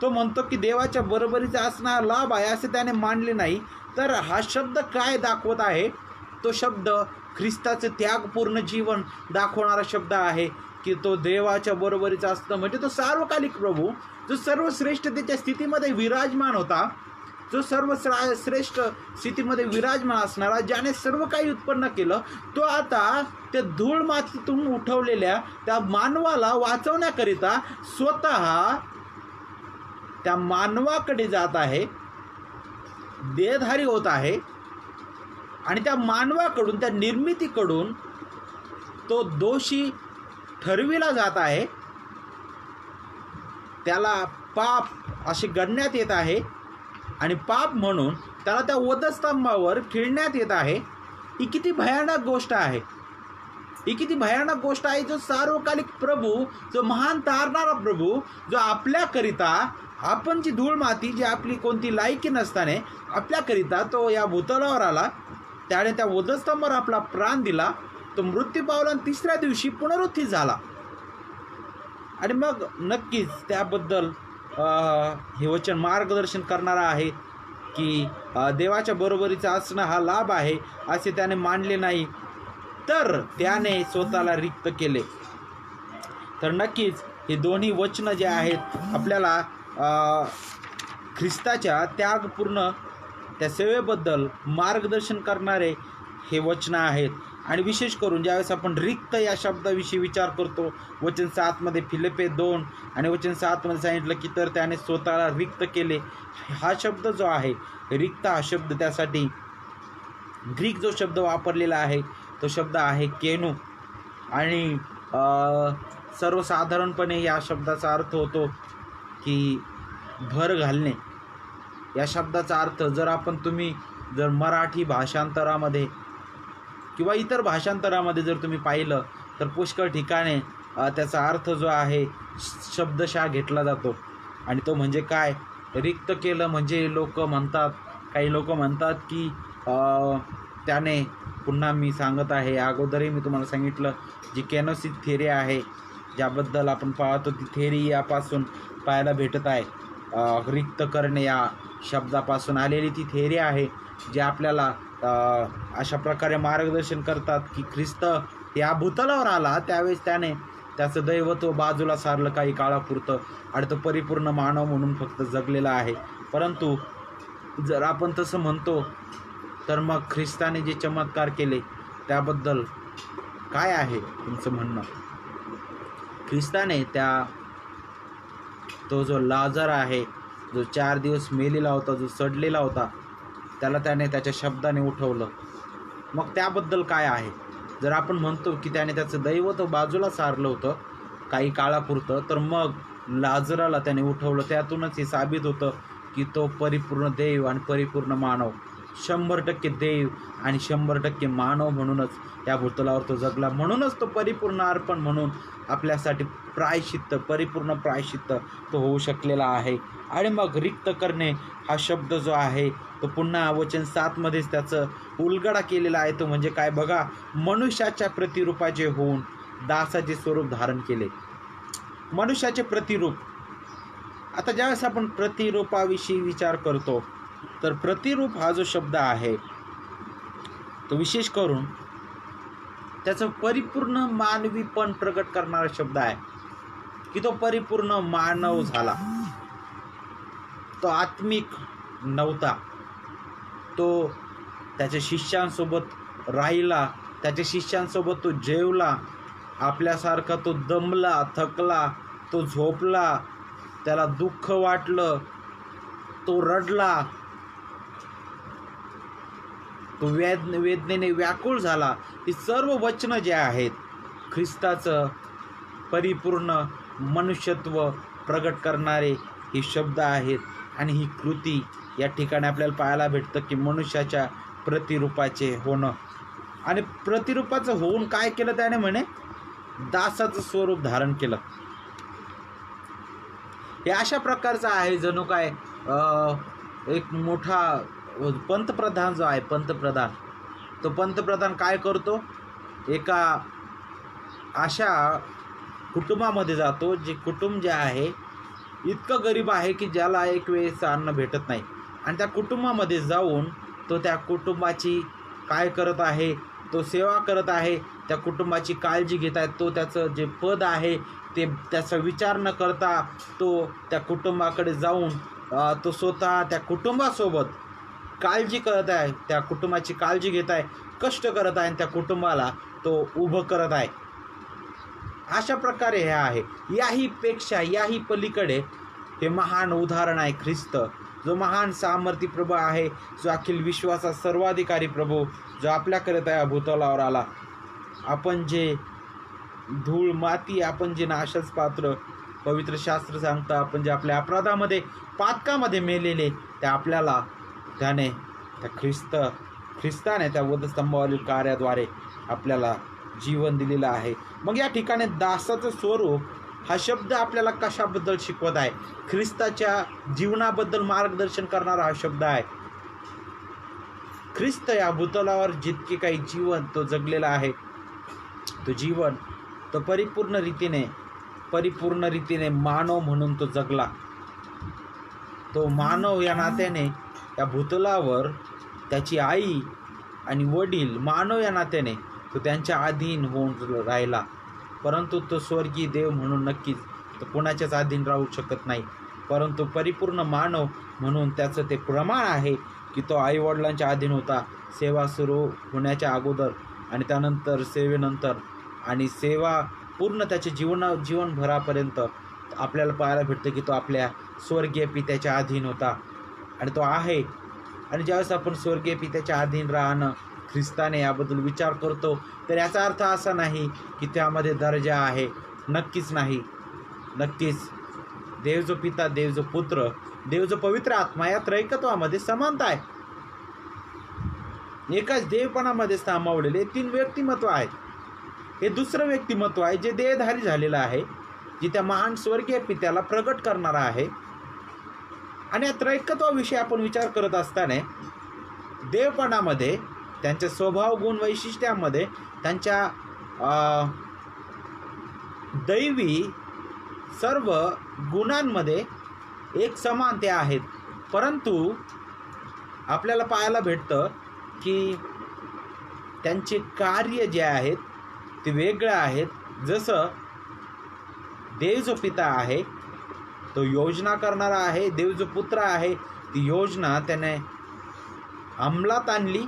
तो म्हणतो की देवाच्या बरोबरीचा असणारा लाभ आहे असे त्याने मानले नाही. तर हा शब्द काय दाखवत आहे? तो शब्द ख्रिस्ताचं त्यागपूर्ण जीवन दाखवणारा शब्द आहे की तो देवाच्या बरोबरीचा असतं. म्हणजे तो सार्वकालिक प्रभू जो सर्वश्रेष्ठतेच्या स्थितीमध्ये विराजमान होता, जो श्रेष्ठ स्थितीमध्ये विराजमान असणारा, ज्याने सर्व काही उत्पन्न केलं, तो आता त्या धूळ मातीतून उठवलेल्या त्या मानवाला वाचवण्याकरिता स्वतः त्या मानवाकडे जात आहे, देहधारी होत आहे. आणि त्या मानवाकडून, त्या निर्मितीकडून तो दोषी ठरविला जात आहे. त्याला पाप असे गणण्यात येत आहे आणि पाप म्हणून त्याला त्या वधस्तंभावर खिळण्यात येत आहे. ही किती भयानक गोष्ट आहे! ही किती भयानक गोष्ट आहे! जो सार्वकालिक प्रभू, जो महान तारणारा प्रभू, जो आपल्याकरिता, आपण जी धूळ माती, जी आपली कोणती लायकी नसताना आपल्याकरिता तो या भूतलावर आला, त्याने त्या वधस्तंभावर आपला प्राण दिला, तो मृत्यू पावला आणि तिसऱ्या दिवशी पुनरुत्थित झाला. आणि मग नक्कीच त्याबद्दल हे वचन मार्गदर्शन करणारा आहे की देवाच्या बरोबरीचा असणं हा लाभ आहे असे त्याने मानले नाही, तर त्याने स्वतःला रिक्त केले. तर नक्कीच हे दोन्ही वचनं जे आहेत आपल्याला ख्रिस्ताच्या त्यागपूर्ण त्या सेवेबद्दल मार्गदर्शन करणारे हे वचनं आहेत. आणि विशेष करून ज्यावेळेस आपण रिक्त या शब्दाविषयी विचार करतो, वचन 7 फिलिप्पे 2 आणि वचन 7 सांगितलं की तर त्याने स्वतःला रिक्त केले. हा शब्द जो आहे रिक्त, हा शब्द त्यासाठी ग्रीक जो शब्द वापरलेला आहे तो शब्द आहे केनू. आणि सर्वसाधारणपणे या शब्दाचा अर्थ होतो की भर घालणे. या शब्दाचा अर्थ तुम्ही जर मराठी भाषांतरामध्ये किंवा इतर भाषांतरामध्ये जर तुम्ही पाहिलं तर पुष्कळ ठिकाणी त्याचा अर्थ जो आहे शब्दशः घेतला जातो. आणि तो म्हणजे काय? रिक्त केलं म्हणजे काही लोक म्हणतात की त्याने, पुन्हा मी सांगत आहे, अगोदरही मी तुम्हाला सांगितलं, जी केनोसिस थेअरी आहे ज्याबद्दल आपण पाहतो ती थेअरी यापासून पाहायला भेटत आहे. रिक्त करणे या शब्दापासून आलेली ती थेअरी आहे, जे आपल्याला अशा प्रकारे मार्गदर्शन करतात की ख्रिस्त या भूतलावर आला त्यावेळेस त्याने त्याचं दैवत्व बाजूला सारलं काही काळापुरतं आणि तो परिपूर्ण मानव म्हणून फक्त जगलेला आहे. परंतु जर आपण तसं म्हणतो तर मग ख्रिस्ताने जे चमत्कार केले त्याबद्दल काय आहे तुमचं म्हणणं? ख्रिस्ताने तो जो लाजर आहे, जो 4 दिवस मेलेला होता, जो सडलेला होता, त्याला त्याने त्याच्या शब्दाने उठवलं. मग त्याबद्दल काय आहे? जर आपण म्हणतो की त्याने त्याचं दैवत्व बाजूला सारलं होतं काही काळापुरतं, तर मग लाजराला त्याने उठवलं. त्यातूनच हे साबित होतं की तो परिपूर्ण देव आणि परिपूर्ण मानव, 100% देव आणि 100% मानव म्हणूनच या भूतलावर तो जगला. म्हणूनच तो परिपूर्ण अर्पण म्हणून आपल्यासाठी प्रायश्चित्त, परिपूर्ण प्रायश्चित्त तो होऊ शकलेला आहे. आणि मग रिक्त करणे हा शब्द जो आहे तो पुन्हा वचन 7 त्याचं उलगडा केलेला आहे. तो म्हणजे काय बघा, मनुष्याच्या प्रतिरूपाचे होऊन दासाचे स्वरूप धारण केले. मनुष्याचे प्रतिरूप. आता ज्यावेळेस आपण प्रतिरूपाविषयी विचार करतो तर प्रतिरूप हा जो शब्द आहे तो विशेष करून त्याचं परिपूर्ण मानवीपण प्रकट करणारा शब्द आहे की तो परिपूर्ण मानव झाला. तो आत्मिक नव्हता, तो त्याच्या शिष्यांसोबत राहिला त्याच्या शिष्यांसोबत तो जेवला, आपल्यासारखा तो दमला, थकला, तो झोपला, त्याला दुःख वाटलं, तो रडला, तो वेदनेने व्याकुळ झाला. ही सर्व वचनं जे आहेत ख्रिस्ताचं परिपूर्ण मनुष्यत्व प्रगट करणारे हे शब्द आहेत. आणि ही कृती या ठिकाणी आपल्याला पाहायला भेटतं की मनुष्याच्या प्रतिरूपाचे होणं. आणि प्रतिरूपाचं होऊन काय केलं त्याने म्हणे, दासाचं स्वरूप धारण केलं. हे अशा प्रकारचं आहे जणू काय एक मोठा पंतप्रधान जो आहे, तो पंतप्रधान काय करतो, एका अशा कुटुंबामध्ये जातो जे कुटुंब जे आहे इतकं गरीब आहे की ज्याला एक वेळेचं अन्न भेटत नाही. आणि त्या कुटुंबामध्ये जाऊन तो त्या कुटुंबाची काय करत आहे, तो सेवा करत आहे, त्या कुटुंबाची काळजी घेत आहे. तो त्याचं जे पद आहे ते त्याचा विचार न करता तो त्या कुटुंबाकडे जाऊन तो स्वतः त्या कुटुंबासोबत काळजी करत आहे, त्या कुटुंबाची काळजी घेत आहे, कष्ट करत आहे आणि त्या कुटुंबाला तो उभं करत आहे. अशा प्रकारे हे आहे. याही पलीकडे हे महान उदाहरण आहे ख्रिस्त, जो महान सामर्थी प्रभू आहे, जो अखिल विश्वाचा सर्वाधिकारी प्रभू, जो आपल्याकडे त्या भूतलावर आला. आपण जे धूळ माती, आपण जे नाशास पात्र, पवित्र शास्त्र सांगतं, आपण जे आपल्या अपराधामध्ये पातकामध्ये मेलेले, ते आपल्याला त्याने त्या ख्रिस्ताने त्या वधस्तंभावरील कार्याद्वारे आपल्याला जीवन दिलेलं आहे. मग या ठिकाणी दासाचं स्वरूप हा शब्द आपल्याला कशाबद्दल शिकवत आहे, ख्रिस्ताच्या जीवनाबद्दल मार्गदर्शन करणारा हा शब्द आहे. ख्रिस्त या भूतलावर जितके काही जीवन तो जगलेला आहे, तो जीवन तो परिपूर्ण रीतीने मानव म्हणून तो जगला. तो मानव या नात्याने या भूतलावर त्याची आई आणि वडील मानव या नात्याने तो त्यांच्या अधीन होऊन राहिला. परंतु तो स्वर्गीय देव म्हणून नक्कीच तो कोणाच्याच अधीन राहू शकत नाही. परंतु परिपूर्ण मानव म्हणून त्याचं ते प्रमाण आहे की तो आईवडिलांच्या अधीन होता, सेवा सुरू होण्याच्या अगोदर आणि त्यानंतर सेवेनंतर, आणि सेवा पूर्ण त्याच्या जीवनभरापर्यंत आपल्याला पाहायला भेटतं की तो आपल्या स्वर्गीय पित्याच्या अधीन होता आणि तो आहे. आणि ज्यावेळेस आपण स्वर्गीय पित्याच्या अधीन राहणं ख्रिस्ताने याबद्दल विचार करतो, तर याचा अर्थ असा नाही की त्यामध्ये दर्जा आहे. नक्कीच नाही. नक्कीच देव जो पिता, देव जो पुत्र, देव जो पवित्र आत्मा, या त्रैकत्वामध्ये समानता आहे. एकाच देवपणामध्ये सामावलेले 3 व्यक्तिमत्व आहेत. हे दुसरं व्यक्तिमत्व आहे जे देहधारी झालेलं आहे, जे त्या महान स्वर्गीय पित्याला प्रगट करणारा आहे. आणि या त्रैकत्वाविषयी आपण विचार करत असताना देवपणामध्ये, त्यांच्या स्वभाव गुण वैशिष्ट्यामध्ये, त्यांच्या दैवी सर्व गुणांमध्ये एक समानते आहेत. परंतु आपल्याला पाहायला भेटतं की त्यांचे कार्य जे आहेत ते वेगळे आहेत. जसं देव जो पिता आहे तो योजना करणारा आहे, देव जो पुत्र आहे ती योजना त्याने अंमलात आणली,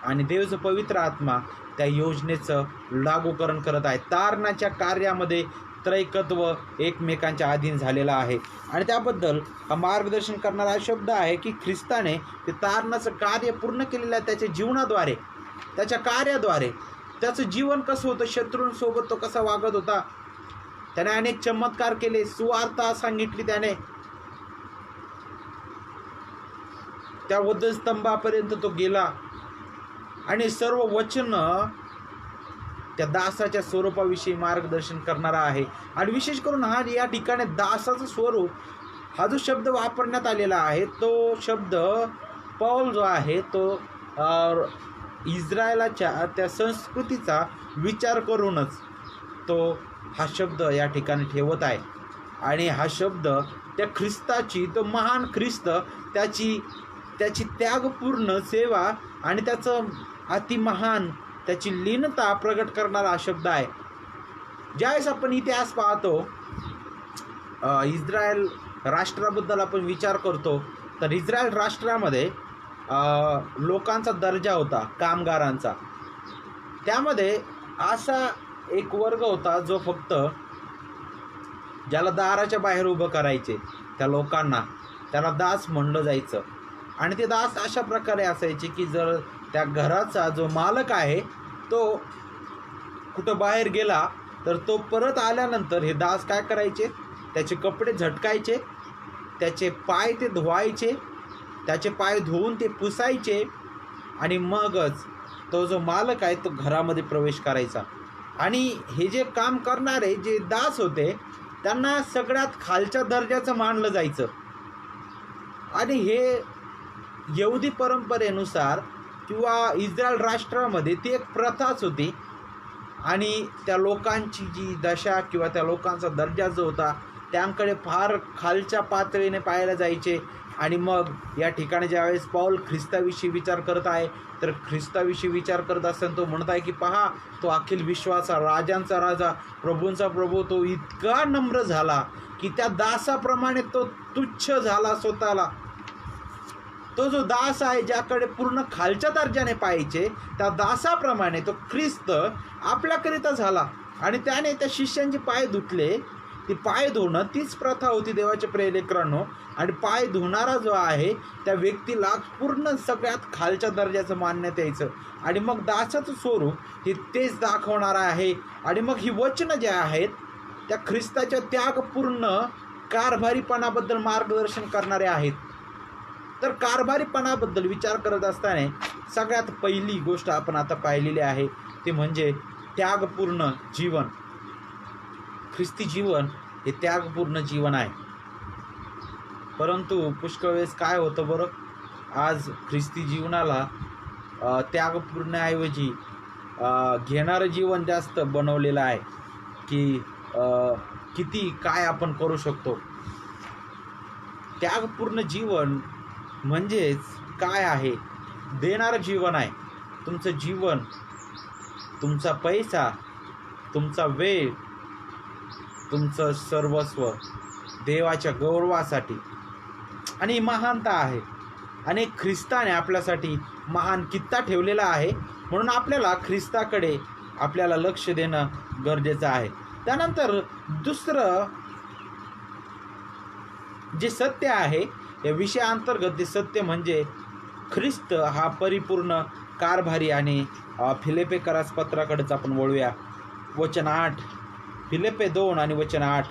आणि देव जो पवित्र आत्मा त्या योजनेचं लागूकरण करत आहे. तारणाच्या कार्यामध्ये त्रैकत्व एकमेकांच्या अधीन झालेला आहे. आणि त्याबद्दल हा मार्गदर्शन करणारा शब्द आहे की ख्रिस्ताने ते तारणाचं कार्य पूर्ण केलेलं आहे. त्याच्या जीवनाद्वारे, त्याच्या कार्याद्वारे त्याचं जीवन कसं होतं, शत्रूंसोबत तो कसा वागत होता, त्याने अनेक चमत्कार केले, सुवार्ता सांगितली, त्याने त्या वधस्तंभापर्यंत तो गेला. आणि सर्व वचन त्या दासाच्या स्वरूपाविषयी मार्गदर्शन करणारा आहे. आणि विशेष करून हा या ठिकाणी दासाचं स्वरूप हा जो शब्द वापरण्यात आलेला आहे, तो शब्द पौल जो आहे तो इस्रायलाच्या त्या संस्कृतीचा विचार करूनच तो हा शब्द या ठिकाणी ठेवत आहे. आणि हा शब्द त्या ख्रिस्ताची, तो महान ख्रिस्त, त्याची त्यागपूर्ण सेवा आणि त्याचं अतिमहान त्याची लीनता प्रगट करणारा हा शब्द आहे. ज्यावेळेस आपण इतिहास पाहतो, इस्रायल राष्ट्राबद्दल आपण विचार करतो, तर इस्रायल राष्ट्रामध्ये लोकांचा दर्जा होता, कामगारांचा. त्यामध्ये असा एक वर्ग होता जो फक्त ज्याला दाराच्या बाहेर उभं करायचे त्या लोकांना, त्याला दास म्हणलं जायचं. आणि ते दास अशा प्रकारे असायचे की जर त्या घराचा जो मालक आहे तो कुठं बाहेर गेला तर तो परत आल्यानंतर हे दास काय करायचे, त्याचे कपडे झटकायचे, त्याचे पाय ते धुवायचे, त्याचे पाय धुवून ते पुसायचे आणि मगच तो जो मालक आहे तो घरामध्ये प्रवेश करायचा. आणि हे जे काम करणारे जे दास होते त्यांना सगळ्यात खालच्या दर्जाचं मानलं जायचं. आणि हे यहुदी परंपरेनुसार किंवा इस्रायल राष्ट्रामध्ये ती एक प्रथाच होती. आणि त्या लोकांची जी दशा किंवा त्या लोकांचा दर्जा जो होता त्यांकडे फार खालच्या पातळीने पाहायला जायचे. आणि मग या ठिकाणी ज्यावेळेस पाऊल ख्रिस्ताविषयी विचार करत आहे तर ख्रिस्ताविषयी विचार करत असताना तो म्हणत आहे की पहा, तो अखिल विश्वाचा राजांचा राजा प्रभूंचा प्रभू तो इतका नम्र झाला की त्या दासाप्रमाणे तो तुच्छ झाला स्वतःला. तो जो दास आहे ज्याकडे पूर्ण खालच्या दर्जाने पाहायचे त्या दासाप्रमाणे तो ख्रिस्त आपल्याकरिता झाला. आणि त्याने त्या शिष्यांचे पाय धुतले. ती पाय धुणं तीच प्रथा होती देवाच्या प्रियलेकरांनो. आणि पाय धुणारा जो आहे त्या व्यक्तीला पूर्ण सगळ्यात खालच्या दर्जाचं मानण्यात यायचं. आणि मग दासाचं स्वरूप हे तेच दाखवणार आहे. आणि मग ही वचनं जे आहेत त्या ख्रिस्ताच्या त्यागपूर्ण कारभारीपणाबद्दल मार्गदर्शन करणारे आहेत. तर कारभारीपणाबद्दल विचार करत असताना सगळ्यात पहिली गोष्ट आपण आता पाहिलेली आहे ते म्हणजे त्यागपूर्ण जीवन. ख्रिस्ती जीवन हे त्यागपूर्ण जीवन आहे. परंतु पुष्कळ वेळेस काय होतं बरं, आज ख्रिस्ती जीवनाला त्यागपूर्णऐवजी घेणारं जीवन जास्त बनवलेलं आहे की किती काय आपण करू शकतो. त्यागपूर्ण जीवन म्हणजेच काय आहे, देणारं जीवन आहे. तुमचं जीवन, तुमचा पैसा, तुमचा वेळ, तुमचं सर्वस्व देवाच्या गौरवासाठी. आणि महानता आहे. आणि ख्रिस्ताने आपल्यासाठी महान कित्ता ठेवलेला आहे. म्हणून आपल्याला ख्रिस्ताकडे आपल्याला लक्ष देणं गरजेचं आहे. त्यानंतर दुसरं जे सत्य आहे या विषयाअंतर्गत ते सत्य म्हणजे ख्रिस्त हा परिपूर्ण कारभारी. आणि फिलिप्पेकरास पत्राकडेच आपण वळूया. वचन 8, फिलिप्पे 2 आणि वचन 8.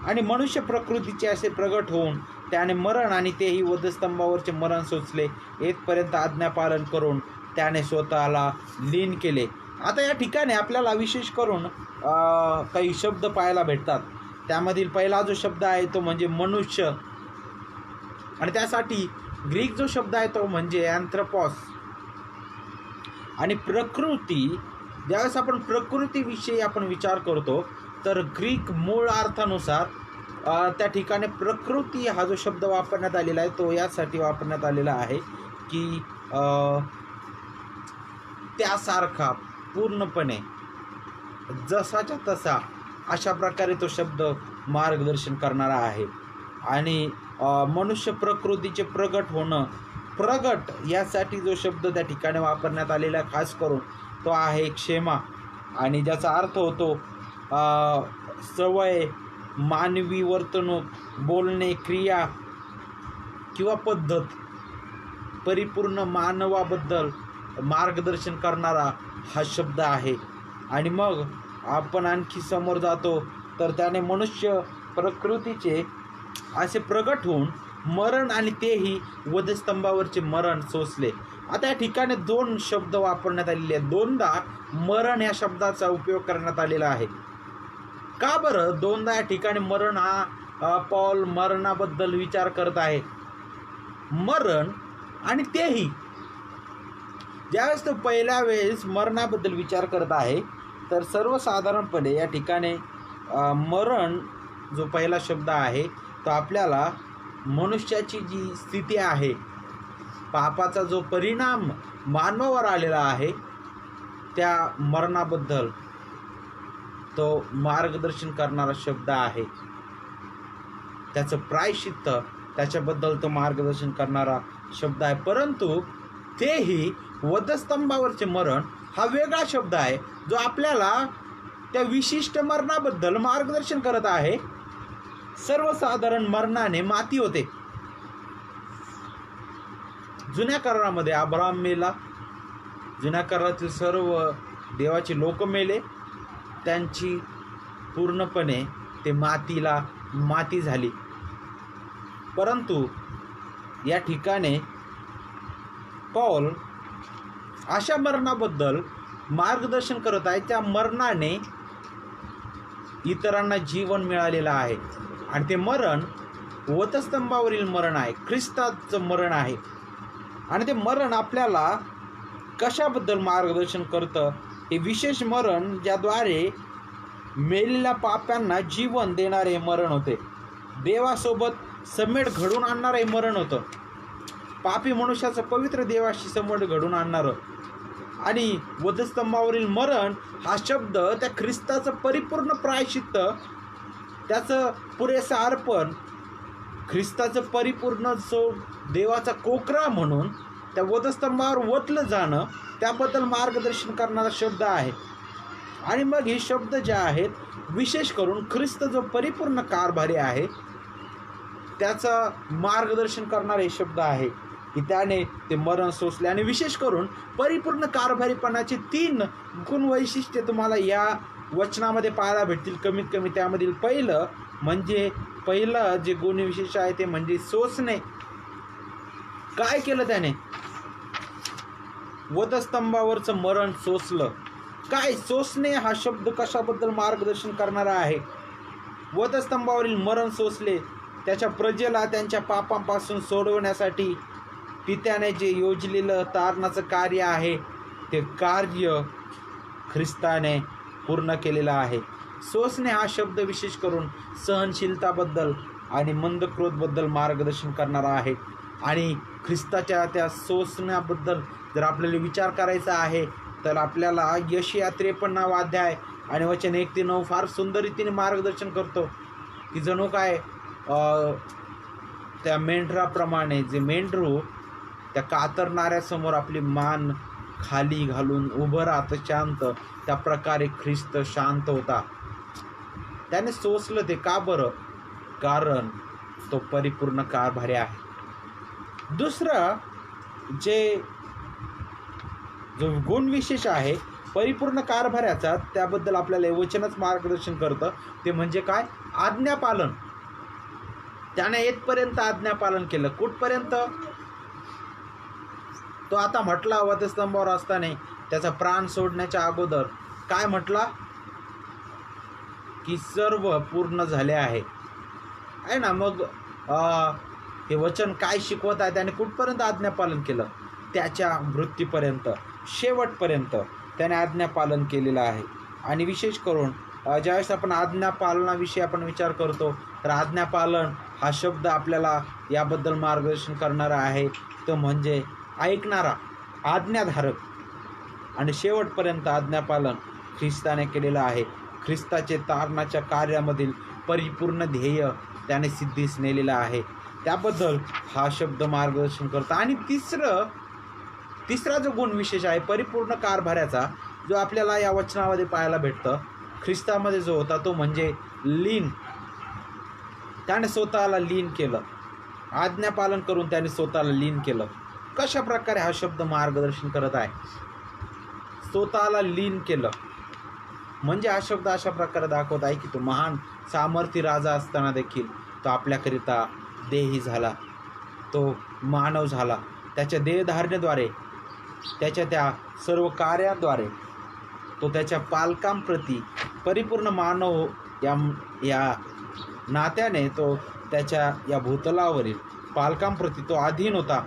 आणि मनुष्य प्रकृतीचे असे प्रगट होऊन त्याने मरण आणि तेही वधस्तंभावरचे मरण सोचले, येथपर्यंत आज्ञापालन करून त्याने स्वतःला लीन केले. आता या ठिकाणी आपल्याला विशेष करून काही शब्द पाहायला भेटतात. त्यामधील पहिला जो शब्द आहे तो म्हणजे मनुष्य. आणि त्यासाठी ग्रीक जो शब्द आहे तो म्हणजे अँथ्रोपॉस. आणि प्रकृती, ज्यावेळेस आपण प्रकृतीविषयी आपण विचार करतो तर ग्रीक मूळ अर्थानुसार त्या ठिकाणी प्रकृती हा जो शब्द वापरण्यात आलेला आहे तो यासाठी वापरण्यात आलेला आहे की त्यासारखा पूर्णपणे जसाच्या तसा अशा प्रकारे तो शब्द मार्गदर्शन करणारा आहे. आणि मनुष्य प्रकृतीचे प्रगट होणं, प्रगट यासाठी जो शब्द त्या ठिकाणी वापरण्यात आलेला खास करून तो आहे क्षेमा. आणि ज्याचा अर्थ होतो सवय, मानवी वर्तणूक, बोलणे, क्रिया किंवा पद्धत, परिपूर्ण मानवाबद्दल मार्गदर्शन करणारा हा शब्द आहे. आणि मग आपण आणखी समोर जातो तर त्याने मनुष्य प्रकृतीचे असे प्रगट होऊन मरण आणि तेही वधस्तंभावरचे मरण सोसले. आता या ठिकाणी 2 शब्द वापरण्यात आलेले आहेत. 2दा मरण या शब्दाचा उपयोग करण्यात आलेला आहे. का बरं 2दा या ठिकाणी मरण हा पॉल मरणाबद्दल विचार करत आहे. मरण आणि तेही ज्यावेळेस तो पहिल्या वेळेस मरणाबद्दल विचार करत आहे तर सर्वसाधारणपणे या ठिकाणी मरण जो पहिला शब्द आहे तो आपल्याला मनुष्याची जी स्थिती आहे, पापाचा जो परिणाम मानवावर आलेला आहे त्या मरणाबद्दल तो मार्गदर्शन करणारा शब्द आहे. त्याचं प्रायश्चित्त त्याच्याबद्दल तो मार्गदर्शन करणारा शब्द आहे. परंतु तेही वधस्तंभावरचे मरण हा वेगळा शब्द आहे जो आपल्याला त्या विशिष्ट मरणाबद्दल मार्गदर्शन करत आहे. सर्वसाधारण मरणाने माती होते. जुन्या करारामध्ये अब्राम मेला, जुन्या करारातील सर्व देवाचे लोक मेले, त्यांची पूर्णपणे ते माती झाली. परंतु या ठिकाणी पौल अशा मरणाबद्दल मार्गदर्शन करत आहे, त्या मरणाने इतरांना जीवन मिळालेलं आहे. आणि ते मरण वधस्तंभावरील मरण आहे, ख्रिस्ताचं मरण आहे. आणि ते मरण आपल्याला कशाबद्दल मार्गदर्शन करतं? हे विशेष मरण ज्याद्वारे मेलेल्या पाप्यांना जीवन देणारे मरण होते. देवासोबत समेट घडून आणणारे मरण होतं. पापी मनुष्याचं पवित्र देवाशी समोर घडून आणणारं. आणि वधस्तंभावरील मरण हा शब्द त्या ख्रिस्ताचं परिपूर्ण प्रायश्चित्त, त्याचं पुरेसं अर्पण, ख्रिस्ताचं परिपूर्ण देवाचा कोकरा म्हणून त्या वधस्तंभावर ओतलं जाणं, त्याबद्दल मार्गदर्शन करणारा शब्द आहे. आणि मग हे शब्द जे आहेत, विशेष करून ख्रिस्त जो परिपूर्ण कारभारी आहे त्याचं मार्गदर्शन करणारे शब्द आहे की त्याने ते मरण सोसले. आणि विशेष करून परिपूर्ण कारभारीपणाचे 3 गुणवैशिष्ट्ये तुम्हाला या वचनामध्ये पाहायला भेटतील. कमीत कमी त्यामधील पहिलं जे गुणविशेष आहे ते म्हणजे सोसणे. काय केलं त्याने? वधस्तंभावरचं मरण सोसलं. काय सोसणे हा शब्द कशाबद्दल मार्गदर्शन करणारा आहे? वधस्तंभावरील मरण सोसले. त्याच्या प्रजेला त्यांच्या पापांपासून सोडवण्यासाठी पित्याने जे योजलेलं तारणाचं कार्य आहे, ते कार्य ख्रिस्ताने पूर्ण केलेलं आहे. सोसणे हा शब्द विशेष करून सहनशीलताबद्दल आणि मंदक्रोधबद्दल मार्गदर्शन करणारा आहे. आणि ख्रिस्ताच्या त्या सोसण्याबद्दल जर आपल्याला विचार करायचा आहे तर आपल्याला यशया 53 अध्याय आणि वचन 1 ते 9 फार सुंदर रीतीने मार्गदर्शन करतो की जणू काय त्या मेंढराप्रमाणे, जे मेंढरू त्या कातरणाऱ्यासमोर आपली मान खाली घालून उभं राहतं शांत, त्या प्रकारे ख्रिस्त शांत होता. त्याने सोसलं ते. का बरं? कारण तो परिपूर्ण कारभारी आहे. दुसरं जो गुणविशेष आहे परिपूर्ण कारभाऱ्याचा, त्याबद्दल आपल्याला हे वचनच मार्गदर्शन करतं. ते म्हणजे काय? आज्ञापालन. त्याने येथपर्यंत आज्ञापालन केलं. कुठपर्यंत? तो आता म्हटला वधस्तंभावर असताना, त्याचा प्राण सोडण्याच्या अगोदर काय म्हटला? की सर्व पूर्ण झाले आहे ना. मग हे वचन काय शिकवत आहे? त्याने कुठपर्यंत आज्ञापालन केलं? त्याच्या मृत्यूपर्यंत, शेवटपर्यंत त्याने आज्ञापालन केलेलं आहे. आणि विशेष करून ज्यावेळेस आपण आज्ञापालनाविषयी विचार करतो तर आज्ञापालन हा शब्द आपल्याला याबद्दल मार्गदर्शन करणारा आहे. तो म्हणजे ऐकणारा, आज्ञाधारक. आणि शेवटपर्यंत आज्ञापालन ख्रिस्ताने केलेलं आहे. ख्रिस्ताचे तारणाच्या कार्यामधील परिपूर्ण ध्येय त्याने सिद्धीस नेलेलं आहे. त्याबद्दल हा शब्द मार्गदर्शन करतो. आणि तिसरा जो गुणविशेष आहे परिपूर्ण कारभाऱ्याचा, जो आपल्याला या वचनामध्ये पाहायला भेटतं, ख्रिस्तामध्ये जो होता तो म्हणजे लीन. त्याने स्वतःला लीन केलं. आज्ञापालन करून त्याने स्वतःला लीन केलं. कशा प्रकारे हा शब्द मार्गदर्शन करत आहे? स्वतःला लीन केलं म्हणजे हा शब्द अशा प्रकारे दाखवत आहे की तो महान सामर्थी राजा असताना देखील तो आपल्याकरिता देही झाला, तो मानव झाला. त्याच्या देहधारणेद्वारे, त्याच्या त्या सर्व कार्याद्वारे तो त्याच्या पालकांप्रती परिपूर्ण मानव या नात्याने तो त्याच्या या भूतलावरील पालकांप्रती तो अधीन होता.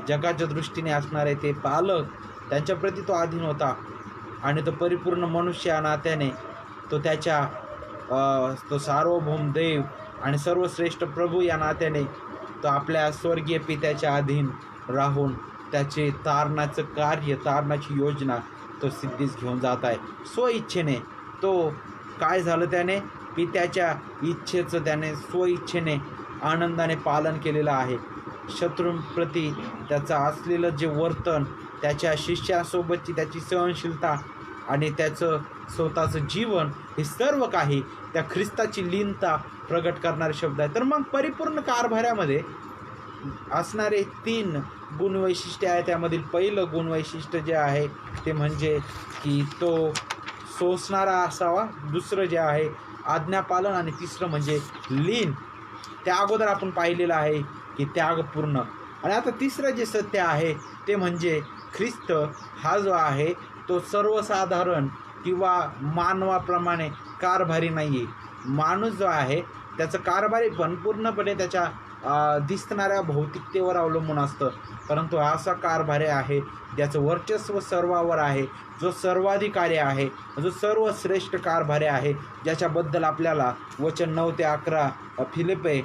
जगाच्या दृष्टीने असणारे ते पालक, त्यांच्याप्रती तो अधीन होता. आणि तो परिपूर्ण मनुष्य या नात्याने तो तो सार्वभौम देव आणि सर्वश्रेष्ठ प्रभू या नात्याने तो आपल्या स्वर्गीय पित्याच्या अधीन राहून त्याचे तारणाचं कार्य, तारणाची योजना तो सिद्धीस घेऊन जात आहे. स्वइच्छेने तो काय झालं? त्याने पित्याच्या इच्छेचं त्याने स्वइच्छेने आनंदाने पालन केलेलं आहे. शत्रूंप्रती त्याचं असलेलं जे वर्तन, त्याच्या शिष्यासोबतची त्याची सहनशीलता आणि त्याचं स्वतःचं जीवन हे सर्व काही त्या ख्रिस्ताची लीनता प्रगट करणारे शब्द आहेत. तर मग परिपूर्ण कारभारामध्ये असणारे 3 गुणवैशिष्ट्ये आहे. त्यामधील पहिलं गुणवैशिष्ट्य जे आहे ते म्हणजे की तो सोसणारा असावा, दुसरं जे आहे आज्ञापालन, आणि तिसरं म्हणजे लीन. त्या अगोदर आपण पाहिलेलं आहे की त्यागपूर्ण. आणि आता तिसरं जे सत्य आहे ते म्हणजे ख्रिस्त हा जो आहे तो सर्वसाधारण किंवा मानवाप्रमाणे कारभारी नाही आहे. माणूस जो आहे त्याचं कारभारी पण पूर्णपणे त्याच्या दिसणाऱ्या भौतिकतेवर अवलंबून असतं, परंतु असा कारभारी आहे ज्याचं वर्चस्व सर्वावर आहे, जो सर्वाधिकारी आहे, जो सर्वश्रेष्ठ कारभारी आहे, ज्याच्याबद्दल आपल्याला वचन 9 ते 11 फिलिप्पे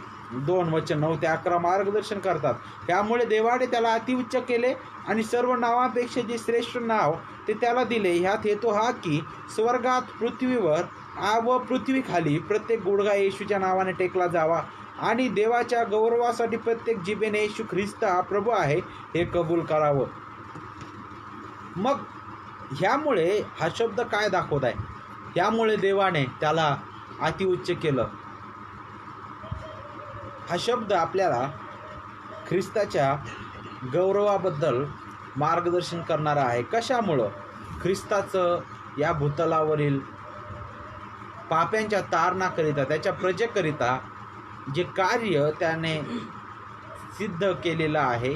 2 वचन 9 ते 11 मार्गदर्शन करतात. त्यामुळे देवाने त्याला अतिउच्च केले आणि सर्व नावापेक्षा जे श्रेष्ठ नाव ते त्याला दिले. ह्यात हेतू हा की स्वर्गात, पृथ्वीवर व पृथ्वीखाली प्रत्येक गुडघा येशूच्या नावाने टेकला जावा आणि देवाच्या गौरवासाठी प्रत्येक जिभेने येशू ख्रिस्त हा प्रभू आहे हे कबूल करावं. मग ह्यामुळे हा शब्द काय दाखवत आहे? ह्यामुळे देवाने त्याला अतिउच्च केलं. हा शब्द आपल्याला ख्रिस्ताच्या गौरवाबद्दल मार्गदर्शन करणारा आहे. कशामुळं? ख्रिस्ताचं या भूतलावरील पाप्यांच्या तारणाकरिता, त्याच्या प्रजेकरिता जे कार्य त्याने सिद्ध केलेलं आहे,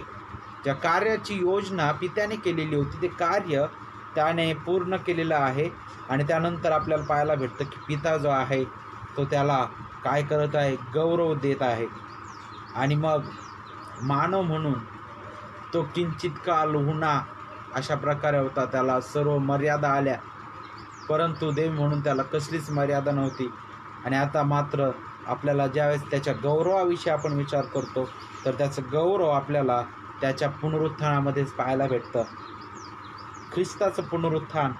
ज्या कार्याची योजना पित्याने केलेली होती ते कार्य त्याने पूर्ण केलेलं आहे. आणि त्यानंतर आपल्याला पाहायला भेटतं की पिता जो आहे तो त्याला काय करत आहे? गौरव देत आहे. आणि मग मानव म्हणून तो किंचित काल हुणा अशा प्रकारे होता, त्याला सर्व मर्यादा आल्या, परंतु देव म्हणून त्याला कसलीच मर्यादा नव्हती. आणि आता मात्र आपल्याला ज्यावेळेस त्याच्या गौरवाविषयी आपण विचार करतो तर त्याचं गौरव आपल्याला त्याच्या पुनरुत्थानामध्येच पाहायला भेटतं. ख्रिस्ताचं पुनरुत्थान,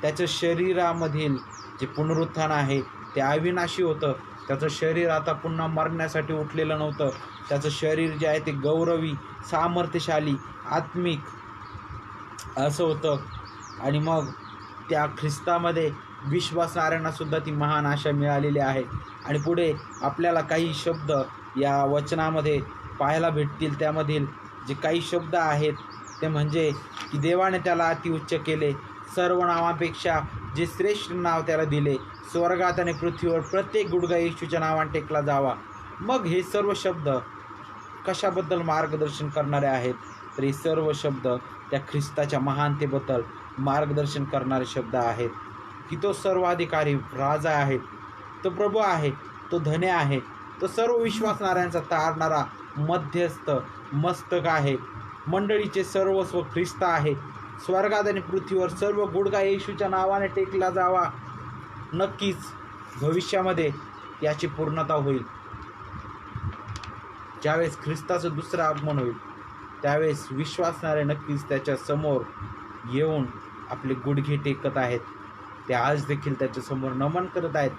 त्याचं शरीरामधील जे पुनरुत्थान आहे ते अविनाशी होतं. त्याचं शरीर आता पुन्हा मरण्यासाठी उठलेलं नव्हतं. त्याचं शरीर जे आहे ते गौरवी, सामर्थ्यशाली, आत्मिक असं होतं. आणि मग त्या ख्रिस्तामध्ये विश्वासणाऱ्यांनासुद्धा ती महान आशा मिळालेली आहे. आणि पुढे आपल्याला काही शब्द या वचनामध्ये पाहायला भेटतील. त्यामधील जे काही शब्द आहेत ते म्हणजे की देवाने त्याला अतिउच्च केले, सर्व नावापेक्षा जे श्रेष्ठ नाव त्याला दिले, स्वर्गात आणि पृथ्वीवर प्रत्येक गुडघा येशूच्या नावाने टेकला जावा. मग हे सर्व शब्द कशाबद्दल मार्गदर्शन करणारे आहेत? तर हे सर्व शब्द त्या ख्रिस्ताच्या महानतेबद्दल मार्गदर्शन करणारे शब्द आहेत की तो सर्वाधिकारी राजा आहे, तो प्रभू आहे, तो धन्य आहे, तो सर्व विश्वासणाऱ्यांचा तारणारा मध्यस्थ मस्तक आहे. मंडळीचे सर्वस्व ख्रिस्त आहे. स्वर्गात आणि पृथ्वीवर सर्व गुडघा येशूच्या नावाने टेकला जावा. नक्कीच भविष्यामध्ये याची पूर्णता होईल. ज्यावेळेस ख्रिस्ताचं दुसरं आगमन होईल त्यावेळेस विश्वासणारे नक्कीच त्याच्या समोर येऊन आपले गुडघे टेकत आहेत. ते आज देखील त्याच्यासमोर नमन करत आहेत.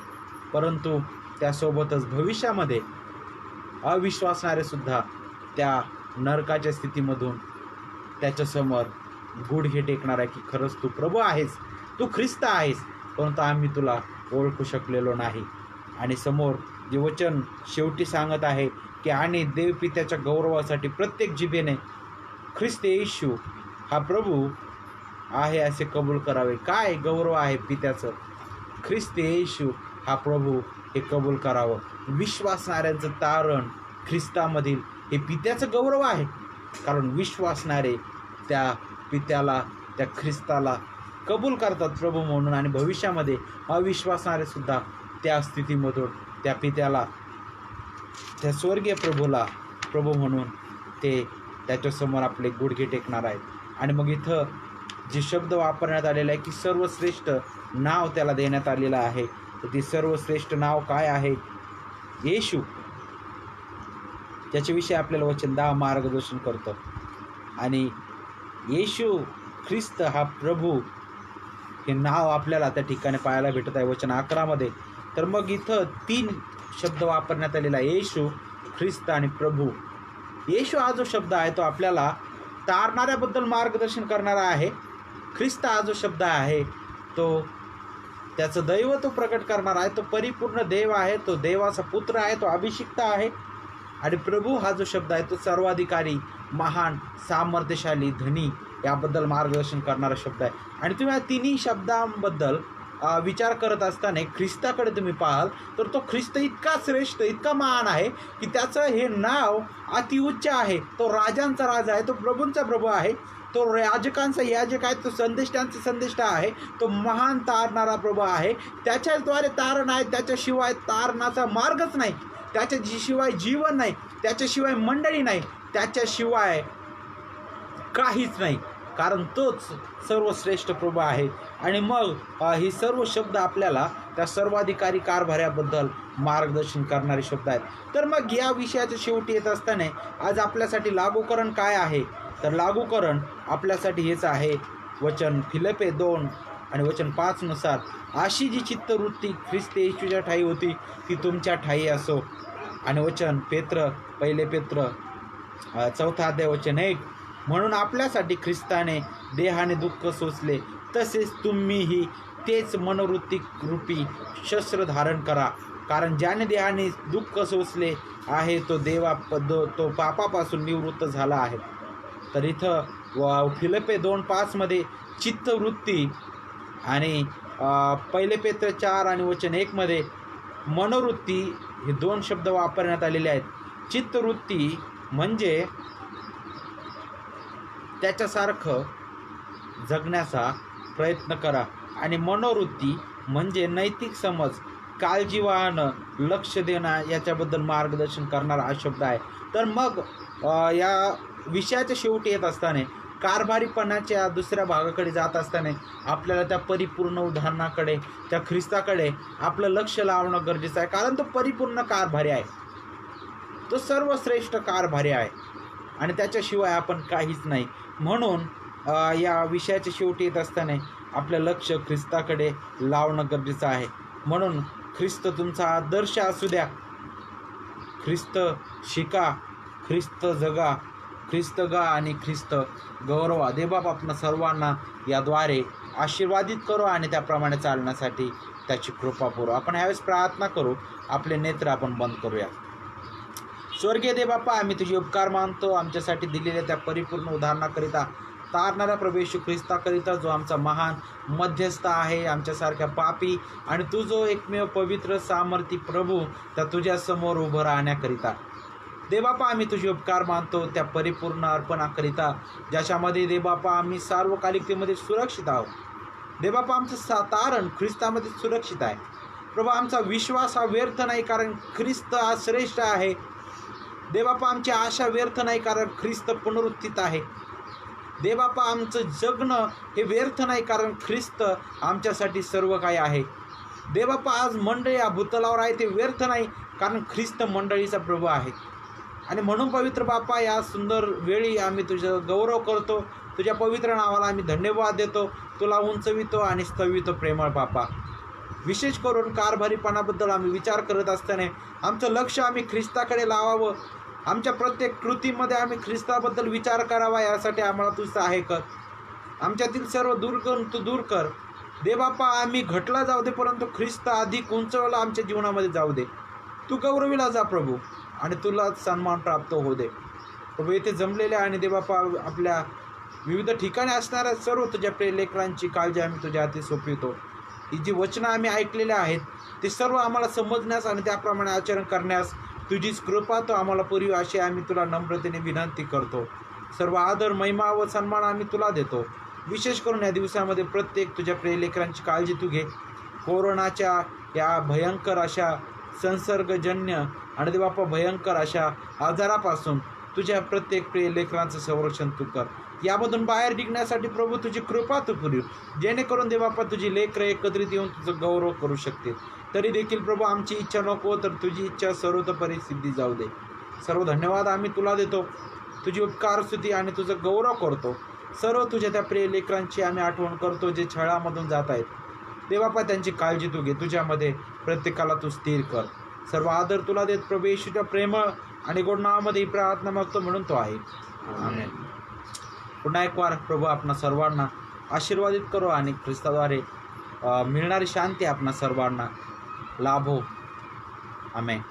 परंतु त्यासोबतच भविष्यामध्ये अविश्वासणारे सुद्धा त्या नरकाच्या स्थितीमधून त्याच्यासमोर गुडघे टेकणार आहे की खरंच तू प्रभू आहेस, तू ख्रिस्त आहेस, परंतु आम्ही तुला ओळखू शकलेलो नाही. आणि समोर जे वचन शेवटी सांगत आहे की आणि देवपित्याच्या गौरवासाठी प्रत्येक जिभेने ख्रिस्त येशू हा प्रभू आहे असे कबूल करावे. काय गौरव आहे पित्याचं? ख्रिस्त येशू हा प्रभू हे कबूल करावं. विश्वासणाऱ्यांचं तारण ख्रिस्तामधील हे पित्याचं गौरव आहे, कारण विश्वासणारे त्या पित्याला, त्या ख्रिस्ताला कबूल करतात प्रभू म्हणून. आणि भविष्यामध्ये अविश्वासणारे सुद्धा त्या स्थितीमधून त्या पित्याला, त्या स्वर्गीय प्रभूला प्रभू म्हणून ते त्याच्यासमोर आपले गुडघे टेकणार आहेत. आणि मग इथं जे शब्द वापरण्यात आलेला आहे की सर्वश्रेष्ठ नाव त्याला देण्यात आलेलं आहे, तर ते सर्वश्रेष्ठ नाव काय आहे? येशू. त्याच्याविषयी आपल्याला वचन 10 मार्गदर्शन करतं. आणि येशू ख्रिस्त हा प्रभू हे नाव आपल्याला त्या ठिकाणी पाहायला भेटत आहे वचन 11 मध्ये. तर मग इथं 3 शब्द वापरण्यात आलेला आहे, येशू, ख्रिस्त आणि प्रभू. येशू हा जो शब्द आहे तो आपल्याला तारणाऱ्याबद्दल मार्गदर्शन करणारा आहे. ख्रिस्त हा जो शब्द आहे तो त्याचं दैव तो प्रकट करणारा आहे. तो परिपूर्ण देव आहे, तो देवाचा पुत्र आहे, तो अभिषिक्त आहे. आणि प्रभू हा जो शब्द आहे तो सर्वाधिकारी, महान, सामर्थ्यशाली, धनी याबद्दल मार्गदर्शन करणारा शब्द आहे. आणि तुम्ही या तिन्ही शब्दांबद्दल विचार करत असताना ख्रिस्ताकडे तुम्ही पाहाल तर तो ख्रिस्त इतका श्रेष्ठ, इतका महान आहे की त्याचं हे नाव अतिउच्च आहे. तो राजांचा राजा आहे, तो प्रभूंचा प्रभू आहे, तो याजकांचा याजक आहे, तो संदेष्टांचा संदेष्टा आहे, तो महान तारणारा प्रभू आहे. त्याच्याद्वारे तारण आहे, त्याच्याशिवाय तारणाचा मार्गच नाही, त्याच्याशिवाय जीवन नाही, त्याच्याशिवाय मंडळी नाही, त्याच्याशिवाय काहीच नाही, कारण तोच सर्वश्रेष्ठ प्रभू आहे. आणि मग ही सर्व शब्द आपल्याला त्या सर्वाधिकारी कारभाऱ्याबद्दल मार्गदर्शन करणारे शब्द आहेत. तर मग या विषयाच्या शेवटी येत असताना आज आपल्यासाठी लागूकरण काय आहे, तर लागूकरण आपल्यासाठी हेच आहे. वचन फिलिप्पे 2 आणि वचन 5 नुसार, अशी जी चित्तवृत्ती ख्रिस्त येशूच्या ठायी होती ती तुमच्या ठायी असो. आणि वचन पहिले पेत्र 4 अध्याय वचन 1, म्हणून आपल्यासाठी ख्रिस्ताने देहाने दुःख सोसले, तसेच तुम्हीही तेच मनोवृत्ती रूपी शस्त्र धारण करा, कारण ज्याने देहाने दुःख सोसले आहे तो पापापासून निवृत्त झाला आहे. तर इथं फिलिप्पे 2:5 चित्तवृत्ती आणि पहिले पेत्र 4 आणि वचन 1 मनोवृत्ती हे 2 शब्द वापरण्यात आलेले आहेत. चित्तवृत्ती म्हणजे त्याच्यासारखं जगण्याचा प्रयत्न करा, आणि मनोवृत्ती म्हणजे नैतिक समज, काळजी वाहणं, लक्ष देणं याच्याबद्दल मार्गदर्शन करणारा हा शब्द आहे. तर मग या विषयाच्या शेवटी येत असताना कारभारीपणाच्या दुसऱ्या भागाकडे जात असताना आपल्याला त्या परिपूर्ण उदाहरणाकडे, त्या ख्रिस्ताकडे आपलं लक्ष लावणं गरजेचं आहे, कारण तो परिपूर्ण कारभारी आहे, तो सर्वश्रेष्ठ कारभारी आहे आणि त्याच्याशिवाय आपण काहीच नाही. म्हणून या विषयाच्या शेवटी येत असताना आपलं लक्ष ख्रिस्ताकडे लावणं गरजेचं आहे. म्हणून ख्रिस्त तुमचा आदर्श असू द्या, ख्रिस्त शिका, ख्रिस्त जगा, ख्रिस्त गा आणि ख्रिस्त गौरवा. देवबाप आपण सर्वांना याद्वारे आशीर्वादित करू आणि त्याप्रमाणे चालण्यासाठी त्याची कृपा पुरव. आपण ह्यावेळेस प्रार्थना करू, आपले नेत्र आपण बंद करूया. स्वर्गीय देवबापा, आम्ही तुझे उपकार मानतो आमच्यासाठी दिलेल्या त्या परिपूर्ण उदाहरणाकरिता, तारणाऱ्या प्रभू येशू ख्रिस्ताकरिता, जो आमचा महान मध्यस्थ आहे आमच्यासारख्या पापी, आणि तू जो एकमेव पवित्र सामर्थी प्रभू त्या तुझ्यासमोर उभं राहण्याकरिता. देवबापा, आम्ही तुझे उपकार मानतो त्या परिपूर्ण अर्पणाकरिता, ज्याच्यामध्ये देवबापा आम्ही सार्वकालिकतेमध्ये सुरक्षित आहोत. देवबापा, आमचं तारण ख्रिस्तामध्ये सुरक्षित आहे. प्रभू, आमचा विश्वास हा व्यर्थ नाही, कारण ख्रिस्त हा श्रेष्ठ आहे. देवबापा, आमची आशा व्यर्थ नाही, कारण ख्रिस्त पुनरुत्थित आहे. देवबापा, आमचं जगणं हे व्यर्थ नाही, कारण ख्रिस्त आमच्यासाठी सर्व काही आहे. देवबापा, आज मंडळी या भूतलावर आहे ते व्यर्थ नाही, कारण ख्रिस्त मंडळीचा प्रभू आहे. आणि म्हणून पवित्र बापा, या सुंदर वेळी आम्ही तुझं गौरव करतो, तुझ्या पवित्र नावाला आम्ही धन्यवाद देतो, तुला उंचवितो आणि स्तवितो प्रेमळ बापा. विशेष करून कारभारीपणाबद्दल आम्ही विचार करत असताना आमचं लक्ष आम्ही ख्रिस्ताकडे लावावं. आमच्या प्रत्येक कृतीमध्ये आम्ही ख्रिस्ताबद्दल विचार करावा, यासाठी आम्हाला तू सहाय्य कर. आमच्यातील सर्व दुर्गुण तू दूर कर. देवबापा, आम्ही घटला जाऊ दे, परंतु ख्रिस्त अधिक उंचवला आमच्या जीवनामध्ये जाऊ दे. तू गौरविला जा प्रभू, आणि तुला सन्मान प्राप्त होऊ दे. प्रभू, येथे जमलेल्या आणि देवबापा आपल्या विविध ठिकाणी असणाऱ्या सर्व तुझ्या प्रियलेकरांची काळजी आम्ही तुझ्या हाती सोपवितो. ही जी वचनं आम्ही ऐकलेली आहेत ते सर्व आम्हाला समजण्यास आणि त्याप्रमाणे आचरण करण्यास तुझीच कृपा तो आम्हाला पुरवी, अशी आम्ही तुला नम्रतेने विनंती करतो. सर्व आदर, महिमा व सन्मान आम्ही तुला देतो. विशेष करून या दिवसामध्ये प्रत्येक तुझ्या प्रियलेकरांची काळजी तू घे. कोरोनाच्या या भयंकर अशा संसर्गजन्य आणि देवबापा भयंकर अशा आजारापासून तुझ्या प्रत्येक प्रियलेकरांचं संरक्षण तू कर. यामधून बाहेर निघण्यासाठी प्रभू तुझी कृपा तू पुरव, जेणेकरून देवबापा तुझी लेकरं एकत्रित येऊन तुझं गौरव करू शकतील. तरी देखील प्रभू आमची इच्छा नको, तर तुझी इच्छा सर्वतोपरी सिद्धी जाऊ दे. सर्व धन्यवाद आम्ही तुला देतो, तुझी उपकार स्तुती आणि तुझं गौरव करतो. सर्व तुझ्या त्या प्रिय लेकरांची आम्ही आठवण करतो जे छळामधून जात आहेत. देवबापा, त्यांची काळजी तू घे, तुझ्यामध्ये प्रत्येकाला तू स्थिर कर. सर्व आदर तुला देत प्रभू येशूच्या प्रेमळ आणि गोड नावामध्ये ही प्रार्थना मागतो, म्हणून तो आहे. आमेन. पुन्हा एक वार प्रभू आपणा सर्वांना आशीर्वादित करो आणि ख्रिस्ताद्वारे मिळणारी शांती आपणा सर्वांना लाभो. आमेन.